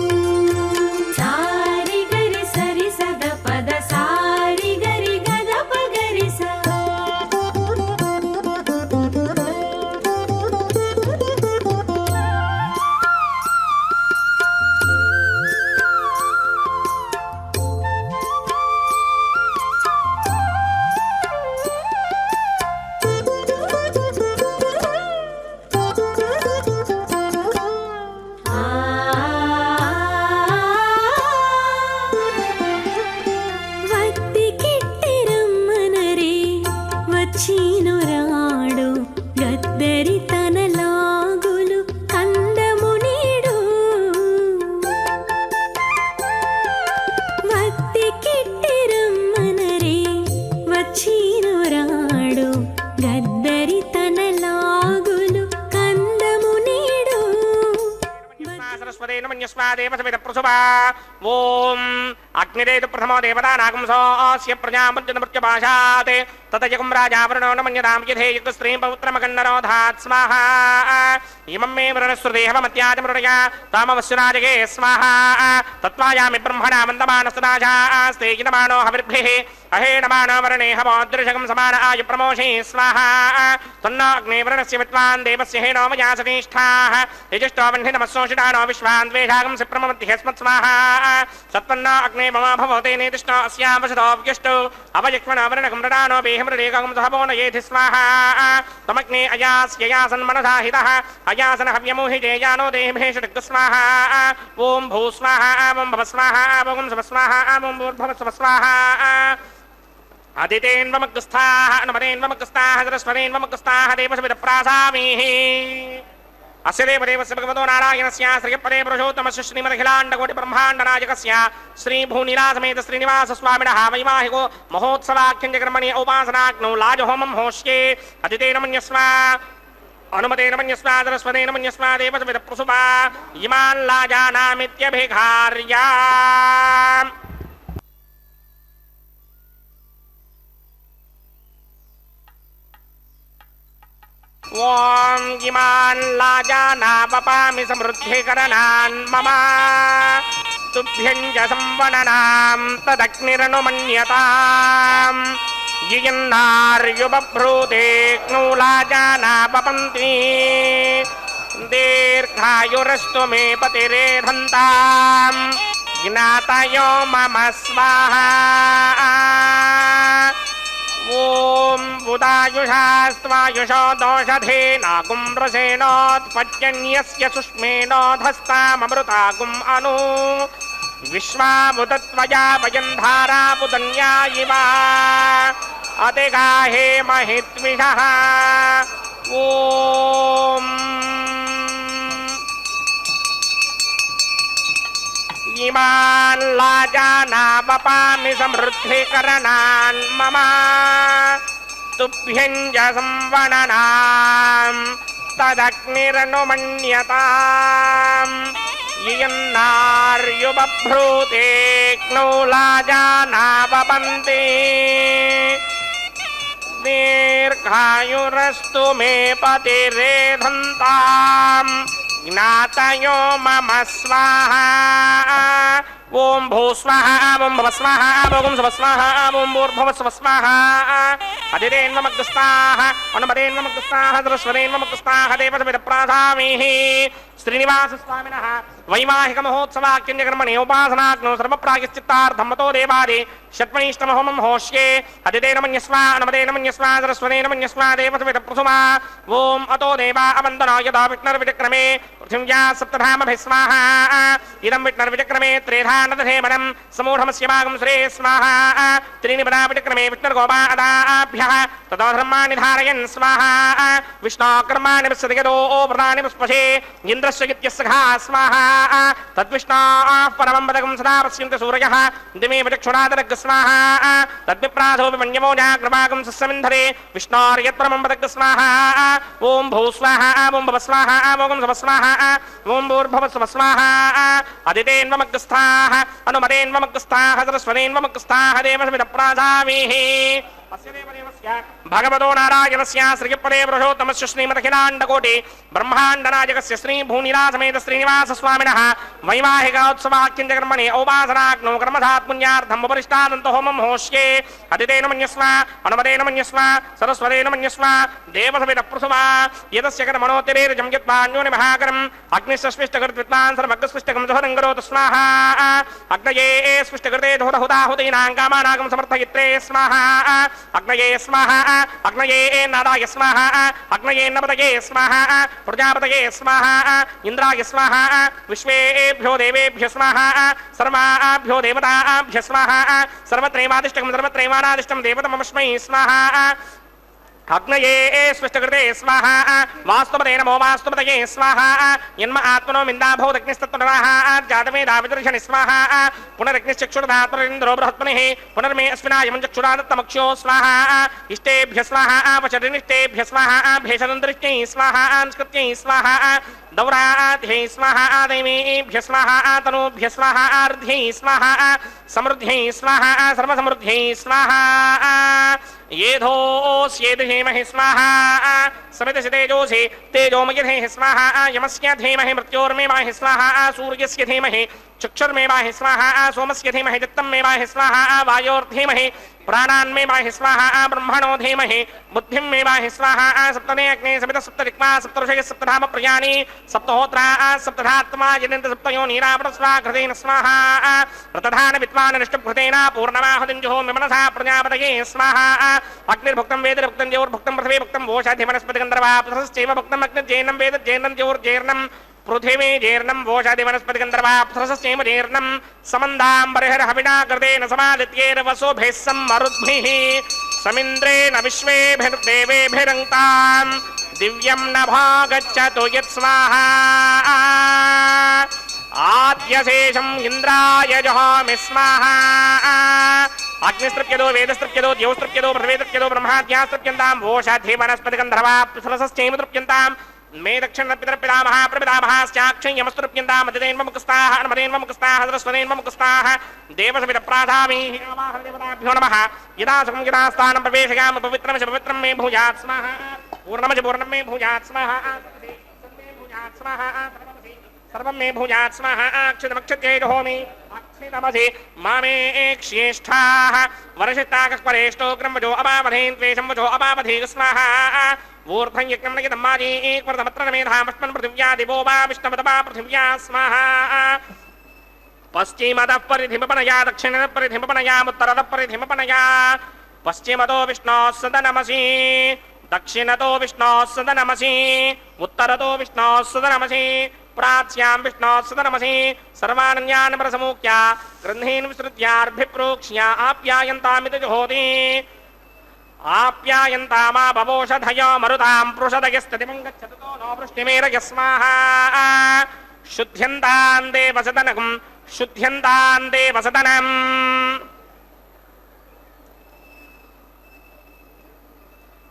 ఓం అగ్నిరేతు ప్రథమో దేవతానాగం సోస్య ప్రజామృత్యుపాశాత్ తతయకం రాజావరణో నమన్యతాం యథేయుక్ స్త్రీం పౌత్రమగన్నరోధాత్ స్వాహా ఇమం మే మృణస్రుదేహమత్యాజమృణయా తామవస్సురాజగే స్వాహా తత్వాయామి బ్రహ్మణా వందమానస్తదాజాస్తే యినమానో హవిర్భిః అహేణమానో వరణే హవోదృశకం సమాన ఆయు ప్రమోషే స్వాహా తన్నో అగ్నే వరుణస్య విద్వాన్ దేవస్య హేనో మయా సతిష్ఠాః యజుష్టో వహ్నినమస్సోషిడానో విశ్వాన్ ద్వేషాగం సిప్రమమత్యస్మత్ స్వాహా సత్పన్నో అగ్నే మమ భవతే నేతిష్టో అస్యావశతో వ్యుష్టో అవయక్ష్మణో వరుణకం మృడానో బేహమృడేకం సహవో నయేధి స్వాహా తమగ్నే అయాస్యయాసన్ మనసా హితః అయాసన హవ్యమోహి జేయానో దేహభేషడగ్ స్వాహా ఓం భూ స్వాహా ఓం భవ స్వాహా ఓం శవ స్వాహా ఓం భూర్భవ శవ స్వాహా అదితేన్వమగ్స్థాః అనుమతేన్వమగ్స్థాః సరస్వతేన్వమగ్స్థాః దేవసవిదప్రాసామీః అస్య దేవదేవస్య భగవతో నారాయణస్య శ్రీపదే పురుషోత్తమస్య శ్రీమదఖిలాండకోటి బ్రహ్మాండనాయకస్య శ్రీభూనిలాసమేత శ్రీనివాసస్వామినः వైవాహికో మహోత్సవాఖ్యం కర్మణి ఉపాసనాగ్నౌ లాజహోమం హోష్యే అదితేన మన్యస్వ అనుమతేన మన్యస్వ సరస్వతేన మన్యస్వ దేవసవిదప్రసుపా ఇమాన్ లాజానామిత్యభిఘార్యా. ఓం ఇమాన్ లాజానాపపామి సమృద్ధికరణాన్ మమ తుభ్యం చ సంవననాం తదగ్నిరనుమన్యతాం యియన్నార్యుబభ్రూతేగ్నౌ లాజానాపపంతి దీర్ఘాయురస్తు మే పతిరేధంతాం జ్ఞాతయో మమ స్వాహా. ఓం ఉదాయుషాస్త్వాయుషో దోషధేనాగుం రసేనోత్పత్యన్యస్య సుష్మేనోధస్తామమృతాగుం అను విశ్వాముతత్వయా వయం ధారాపుదన్యా ఇవ అతిగాహే మహిత్విషః. ఓం ఇమాన్ లాజానాపపామి సమృద్ధికరణాన్ మమ తుభ్యం చ సంవననాం తదగ్నిరనుమన్యతాం యియన్నార్యుబభ్రూతేగ్నౌ లాజానాపపంతి దీర్ఘాయురస్తు మే పతిరేధంతాం జ్ఞాతయో మమ స్వాహా. ఓం భూ స్వాహా ఓం భవ స్వాహా ఓం శవ స్వాహా ఓం భూర్భవ శవ స్వాహా. అదితేన్వమగ్స్థాః అనుమతేన్వమగ్స్థాః సరస్వతేన్వమగ్స్థాః దేవసవిదప్రాసామీః శ్రీనివాసస్వామినः వైవాహిక మహోత్సవాఖ్యం కర్మణి ఉపాసనాగ్నౌ సర్వప్రాయశ్చిత్తార్థం మతో దేవాది షట్మణీష్టమహోమం హోష్యే అదితేన మన్యస్వ అనుమతేన మన్యస్వ సరస్వతేన మన్యస్వ దేవసవిదప్రసుమా. ఓం అతో దేవా అవందనో యదా విష్ణుర్విచక్రమే పృథివ్యా సప్తధామభిः స్వాహా. ఇదం విష్ణుర్విచక్రమే త్రేధానదధేమనం సమూఢమస్య భాగం శ్రే స్వాహా. త్రీణి పదా విచక్రమే విష్ణుర్గోపాదాభ్యः తతో ధర్మాణి ధారయన్ స్వాహా. విష్ణో కర్మాణి విశ్వదిగదో వ్రతాని పుష్పశే ఇంద్రస్య గిత్యస్సఖా స్వాహా. తద్విష్ణోః పరమం పదకం సదా పశ్యంతి సూరయः దిమే విచక్షురాదరగ్ స్వాహా. తద్విప్రాసోపి మన్యమో జాగ్రవాగం సస్సమింధరే విష్ణోర్యత్పరమం పదగ్ స్వాహా. ఓం భూ స్వాహా ఓం భవ స్వాహా ఓం శవ స్వాహా ఓం భూర్భవ శవ స్వాహా. అదితేన్వమగ్స్థాః అనుమతేన్వమగ్స్థాః సరస్వతేన్వమగ్స్థాః దేవసవిదప్రాసామీః భగవతో నారాయణస్య శ్రీపదే పురుషోత్తమస్య శ్రీమదఖిలాండకోటి బ్రహ్మాండనాయకస్య శ్రీభూనిలాసమేత శ్రీనివాసస్వామినः వైవాహికోత్సవాఖ్యం కర్మణి ఔపాసనాగ్నౌ కర్మధాత్ పుణ్యార్థం ఉపరిష్టాదంత హోమం హోష్యే అదితేన మన్యస్వ అనుమతేన మన్యస్వ సరస్వతేన మన్యస్వ దేవసవిదప్రసుమా. యదస్య కర్మణోతిరేర్జం యత్వాన్యోని మహాకరం అగ్నిస్పృష్టకృత్వాన్ సర్వగ్స్పృష్టకం దోహదం కరోతు స్వాహా. అగ్నయే స్పృష్టకృతే దోహదహుతాహుతీనాం కామానాగం సమర్థయిత్రే స్వాహా. అగ్నయే స్వాహా అగ్నయే నారాయ స్వాహా అగ్నయే నపతయే స్వాహా ప్రజాపతయే స్వాహా ఇంద్రాయ స్వాహా విశ్వేభ్యో దేవేభ్య స్వాహా సర్వాభ్యో దేవతాభ్య స్వాహా. సర్వత్రైవాదిష్టం సర్వత్రైవానాదిష్టం దేవతమస్మై స్వాహా. అగ్నయే స్పష్టకృతే స్వాహ వాస్తుపదే నమో వాస్తుపదయే స్వాహ యన్మ ఆత్మనో మిందాభూతగ్నిస్తత్వనః జాతమేదావిదర్శని స్వాహ పునరగ్నిశ్చక్షుర్ధాత్రేంద్రో బృహత్మనిః పునర్మే అస్మినాయమం చక్షురాదత్తమక్షో స్వాహ ఇష్టేభ్య స్వాహ వచరినిష్టేభ్య స్వాహ భేషరందృష్ట్యై స్వాహ అంస్కృత్యై స్వాహ దౌరాధ్యై స్వాహ దేవీభ్య స్వాహ తనూభ్య స్వాహ ఆర్ధ్యై స్వాహ సమృద్ధ్యై స్వాహ సర్వసమృద్ధ్యై స్వాహ येधोस्येधीमहि स्वाहा समितस्य तेजोसि तेजोमयधे स्वाहा यमस्य धीमहि मृत्योर्मेवाहि स्वाहा सूर्यस्य धीमहि चक्षुर्मेवाहि स्वाहा सोमस्य धीमहि दत्तमेवाहि स्वाहा वायोर्धीमहि प्राणान्मेवाहि स्वाहा ब्रह्मणो धीमहि बुद्धिमेवाहि स्वाहा सप्तमे अग्ने समित सप्तदिक्मा सप्तऋषयः सप्तधाम प्रियाणि सप्तहोत्रा सप्तधात्मा जनिन्त सप्तयो नीरावण स्वाघृतेन स्वाहा रतधान विद्वान् निष्टभृतेन पूर्णमाहुतिं जुहोमि मनसा प्रजापतये स्वाहा अग्निर्भुक्तं वेदर्भुक्तं ज्योर्भुक्तं पृथिवी भुक्तं वोषाधि वनस्पतिगन्धर्वा पृथश्चैव भुक्तं अग्निर्जैनं वेदज्जैनं ज्योर्जैर्नं पृथिवी जीर्णं वोषाधि वनस्पतिगन्धर्वा पृथश्चैव जीर्णं समन्दाम्बरिहरहविनाकृतेन समादित्यैर्वसुभिः सम्मरुद्भिः समिन्द्रेण विश्वेभिर्देवेभिरङ्क्तां दिव्यं नभो गच्छतु यत्स्वाहा आद्यशेषम् इन्द्राय जहामि स्वाहा अग्निस्तृप्यदो वेदस्तृप्यदो द्यौस्तृप्यदो पृथिवीस्तृप्यदो ब्रह्माद्यास्तृप्यन्तां वोषाधि वनस्पतिगन्धर्वा पृथुरसश्चैव तृप्यन्तां मे दक्षिणपितरपितामहः प्रपितामहश्चाक्षय्यमस्तृप्यन्तां मतिदेन्वमुखस्ताः अनुमदेन्वमुखस्ताः सरस्वतेन्वमुखस्ताः देवसमितप्राधामि देवताभ्यो नमः यदा सुखं यदा स्थानं प्रवेशयामि पवित्रं च पवित्रं मे भूयात् स्वाहा पूर्णं च पूर्णं मे भूयात् स्वाहा भूयात् स्वाहा सर्वं मे भूयात् स्वाहा अक्षतमक्षत्यै जहोमि अक्षितमसि मामे एक्ष्येष्ठाः वर्षिताकस्परेष्टोग्रं वजो अपावधेन् त्वेषं वजो अपावधे स्वाहा ऊर्ध्वं यज्ञं नयितं माजी एकवर्धमत्र मेधामस्मन् पृथिव्या दिवो वा विष्णवतपा पृथिव्या स्वाहा पश्चिमतः परिधिमपनया दक्षिणतः परिधिमपनया उत्तरतः परिधिमपनया पश्चिमतो विष्णोः सदनमसि दक्षिणतो विष्णोः सदनमसि उत्तरतो विष्णोः सदनमसि प्राच्यां विष्णोः सदनमसि सर्वानन्यान् परसमुख्या ग्रन्थीन् विसृत्यार्भिप्रोक्ष्या आप्यायन्तामिति जुहोति आप्यायन्तामा बवोषधयो मरुतां पृषदयस्ततिमं गच्छतो नो वृष्टिमेरय स्वाहा शुद्ध्यन्तां देवसदनं शुद्ध्यन्तां देवसदनम्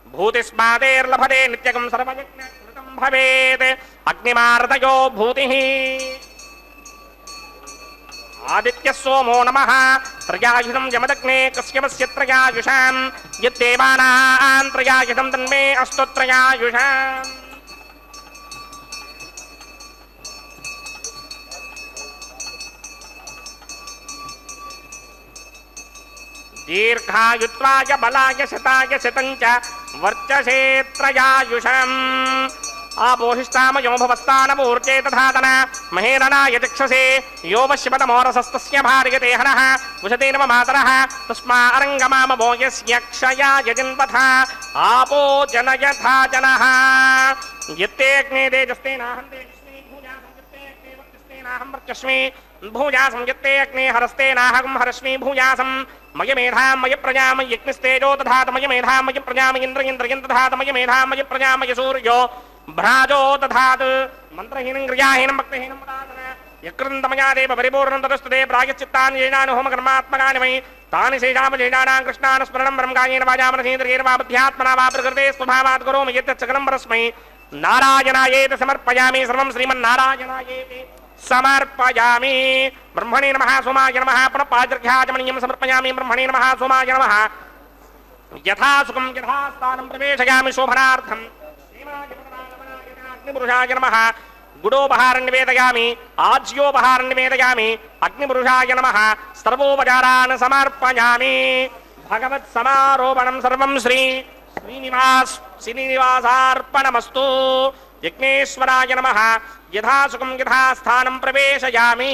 भूतिस्मादेर्लभते नित्यकं सर्वयज्ञकृतं भवेत् अग्निमार्दयो भूतिः आदित्यः सोमो नमः त्रयायुधं यमदग्ने कस्यमस्य त्रयायुषां यद्देवानां त्रयायुधं तन्मे अस्तु त्रयायुषाम् दीर्घायुत्वाय बलाय शताय शतञ्च वर्चसे त्रयायुषम् आपोहिष्टामयो भवस्तानपूर्जे तथातन महेरणाय चक्षसे यो वश्यपदमोरसस्तस्य भार्यते हनः वशते नम मातरः तस्मा अरङ्गमामवो यस्य क्षयाय जन्मथा आपो जनयथा जनः यत्ते अग्ने तेजस्तेनाहं तेजस्मि भूयासं वर्चस्मि भूयासं यत्ते अग्ने हरस्तेनाहं हरस्मि भूयासं मय मेधां मय प्रजा मय यज्ञस्तेजो तथात मय मेधां मय प्रजा मय इन्द्र इन्द्रयन् तथात मय मेधां मय प्रजा मय सूर्यो भ्राजो तथात् मन्त्रहीनं क्रियाहीनं भक्तिहीनं मदासन यकृन्तमया देव परिपूर्णं तदस्तुते प्रायश्चित्तानि येनानि होमकर्मात्मकानि मयि तानि शेषामशेषाणां कृष्णानुस्मरणं ब्रह्मकायेन वाचा मनसेन्द्रियेण वा बुद्ध्यात्मना वा प्रकृते स्वभावात् करोमि यत् सकलं परस्मै नारायणायेति समर्पयामि सर्वं श्रीमन्नारायणायेति समर्पयामि ब्रह्मणे नमः सोमाय नमः पुनः पादर्घ्याचमनीयं समर्पयामि ब्रह्मणे नमः सोमाय नमः यथा सुखं यथा स्थानं प्रवेशयामि शोभनार्थम् अग्निपुरुषाय नमः गुडोपहारं निवेदयामि आज्योपहारं निवेदयामि अग्निपुरुषाय नमः सर्वोपचारान् समर्पयामि भगवत्समारोपणं सर्वं श्रीनिवासार्पणमस्तु यज्ञेश्वराय नमः यथा सुखं यथा स्थानं प्रवेशयामि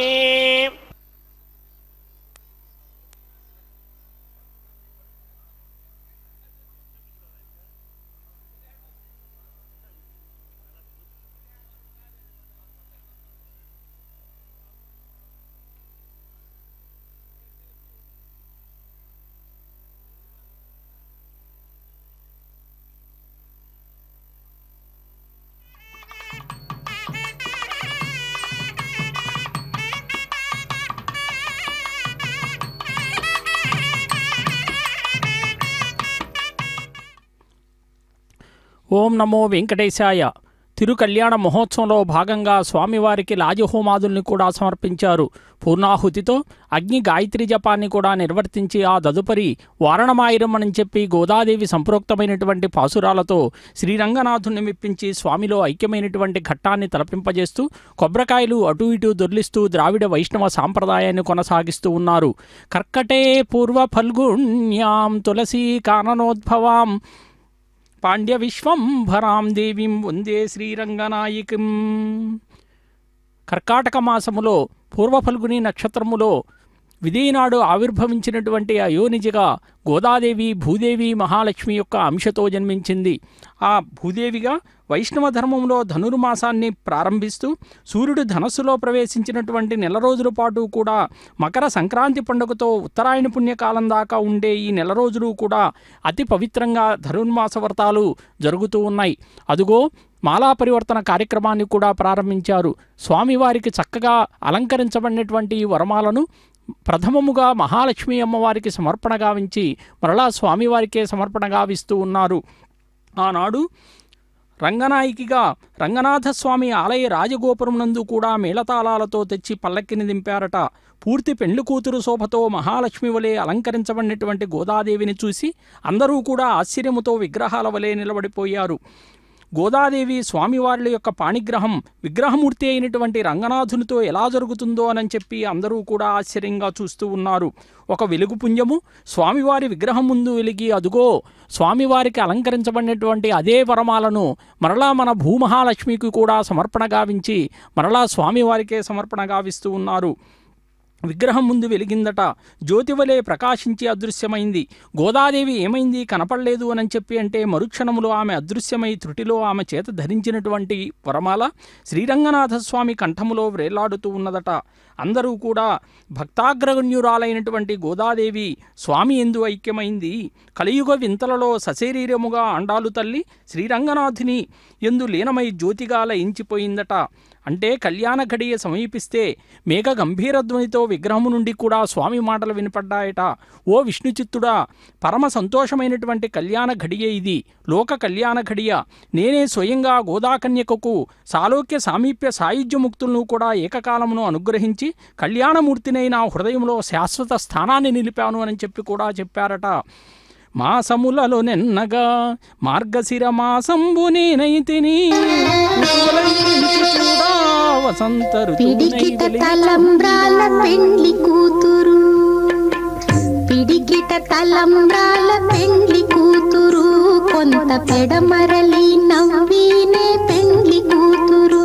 ఓం నమో వెంకటేశాయ. తిరుకల్యాణ మహోత్సవంలో భాగంగా స్వామివారికి లాజహోమాదుల్ని కూడా సమర్పించారు. పూర్ణాహుతితో అగ్ని గాయత్రి జపాన్ని కూడా నిర్వర్తించి ఆ తదుపరి వారణమాయిరం అని చెప్పి గోదాదేవి సంప్రోక్తమైనటువంటి పాసురాలతో శ్రీరంగనాథుని మెప్పించి స్వామిలో ఐక్యమైనటువంటి ఘట్టాన్ని తలపింపజేస్తూ కొబ్బరికాయలు అటు ఇటు దొర్లిస్తూ ద్రావిడ వైష్ణవ సాంప్రదాయాన్ని కొనసాగిస్తూ ఉన్నారు. కర్కటే పూర్వ ఫల్గుణ్యాం తులసీ కాననోద్భవాం పాండ్య విశ్వంభరాం దేవీం వందే శ్రీరంగనాయికం. కర్కాటక మాసములో పూర్వఫల్గుని నక్షత్రములో విదేనాడు ఆవిర్భవించినటువంటి అయోనిజగా గోదాదేవి భూదేవి మహాలక్ష్మి యొక్క అంశతో జన్మించింది. ఆ భూదేవిగా వైష్ణవ ధర్మంలో ధనుర్మాసాన్ని ప్రారంభిస్తూ సూర్యుడు ధనస్సులో ప్రవేశించినటువంటి నెల రోజుల పాటు కూడా మకర సంక్రాంతి పండుగతో ఉత్తరాయణ పుణ్యకాలం దాకా ఉండే ఈ నెల రోజులు కూడా అతి పవిత్రంగా ధనుర్మాస వ్రతాలు జరుగుతూ ఉన్నాయి. అదుగో మాలా పరివర్తన కార్యక్రమాన్ని కూడా ప్రారంభించారు. స్వామివారికి చక్కగా అలంకరించబడినటువంటి ఈ వరమాలను ప్రథమముగా మహాలక్ష్మి అమ్మవారికి సమర్పణ గావించి మరలా స్వామివారికే సమర్పణ గావిస్తూ ఉన్నారు. ఆనాడు రంగనాయకిగా రంగనాథస్వామి ఆలయ రాజగోపురం నందు కూడా మేళతాళాలతో తెచ్చి పల్లకిని దింపారట. పూర్తి పెండ్లి కూతురు శోభతో మహాలక్ష్మి వలె అలంకరించబడినటువంటి గోదాదేవిని చూసి అందరూ కూడా ఆశ్చర్యముతో విగ్రహాల వలె నిలబడిపోయారు. గోదాదేవి స్వామివారి యొక్క పాణిగ్రహం విగ్రహమూర్తి అయినటువంటి రంగనాథునితో ఎలా జరుగుతుందో అని చెప్పి అందరూ కూడా ఆశ్చర్యంగా చూస్తూ ఉన్నారు. ఒక వెలుగు పుంజము స్వామివారి విగ్రహం ముందు వెలిగి అదుగో స్వామివారికి అలంకరించబడినటువంటి అదే వరమాలను మరలా మన భూమహాలక్ష్మికి కూడా సమర్పణ గావించి మరలా స్వామివారికే సమర్పణ గావిస్తూ ఉన్నారు. విగ్రహం ముందు వెలిగిందట. జ్యోతివలే ప్రకాశించి అదృశ్యమైంది. గోదాదేవి ఏమైంది కనపడలేదు అని చెప్పి అంటే మరుక్షణములో ఆమె అదృశ్యమై త్రుటిలో ఆమె చేత ధరించినటువంటి వరమాల శ్రీరంగనాథస్వామి కంఠములో వ్రేలాడుతూ ఉన్నదట. అందరూ కూడా భక్తాగ్రగణ్యురాలైనటువంటి గోదాదేవి స్వామి ఎందు ఐక్యమైంది. కలియుగ వింతలలో సశరీరముగా అండాలు తల్లి శ్రీరంగనాథుని ఎందు లీనమై జ్యోతిగా లయించిపోయిందట. అంటే కళ్యాణ ఘడియ సమీపిస్తే మేఘ గంభీరధ్వనితో విగ్రహము నుండి కూడా స్వామి మాటలు వినపడ్డాయట. ఓ విష్ణుచిత్తుడా, పరమ సంతోషమైనటువంటి కళ్యాణ ఘడియ ఇది, లోక కళ్యాణ ఘడియ. నేనే స్వయంగా గోదాకన్యకకు సాలోక్య సామీప్య సాయుధ్యముక్తులను కూడా ఏకకాలమును అనుగ్రహించి కళ్యాణమూర్తినైన హృదయంలో శాశ్వత స్థానాన్ని నిలిపాను అని చెప్పి కూడా చెప్పారట. మాసములలో నెన్నగా మార్గశిర మాసంబు నేనైతిని వసంత పిడికిట తలంబ్రాల పెండ్లి కూతురు, పిడికిట తలంబ్రాల పెండ్లి కూతురు, కొంత పెడమరలి నవ్వినే పెండ్లి కూతురు.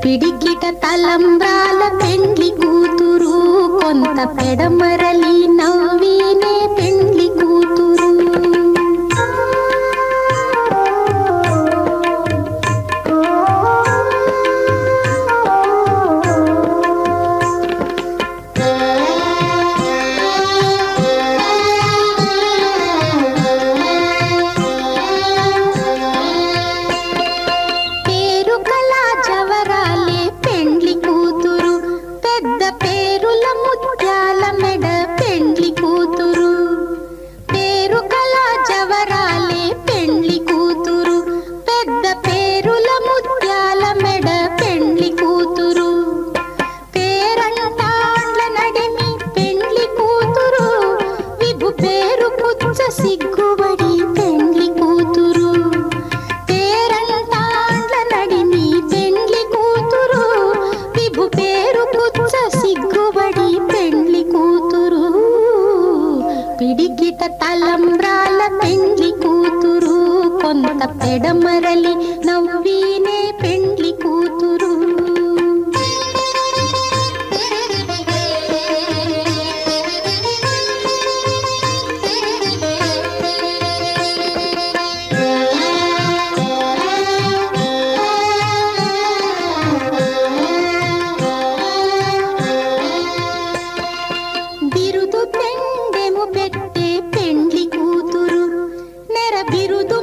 పిడికిట తలంబ్రాల పెండ్లి కూతురు, కొంత పెడమరలి నవ్వినే పెండ్లి కూతురు. సిగ్గుబడి పెండ్లి కూతురు, పేరంటాండ్ల నడిమి పెండ్లి కూతురు, విభు పేరు పుచ్చ సిగ్గుబడి పెండ్లి కూతురు. పిడికిట తలంబ్రాల పెండ్లి కూతురు, కొంత పెడమరలి నవ్వినే పెండ్లి కూతురు. బిరుదు పెండెము పెట్టే పెండ్లి కూతురు, నెర బిరుదు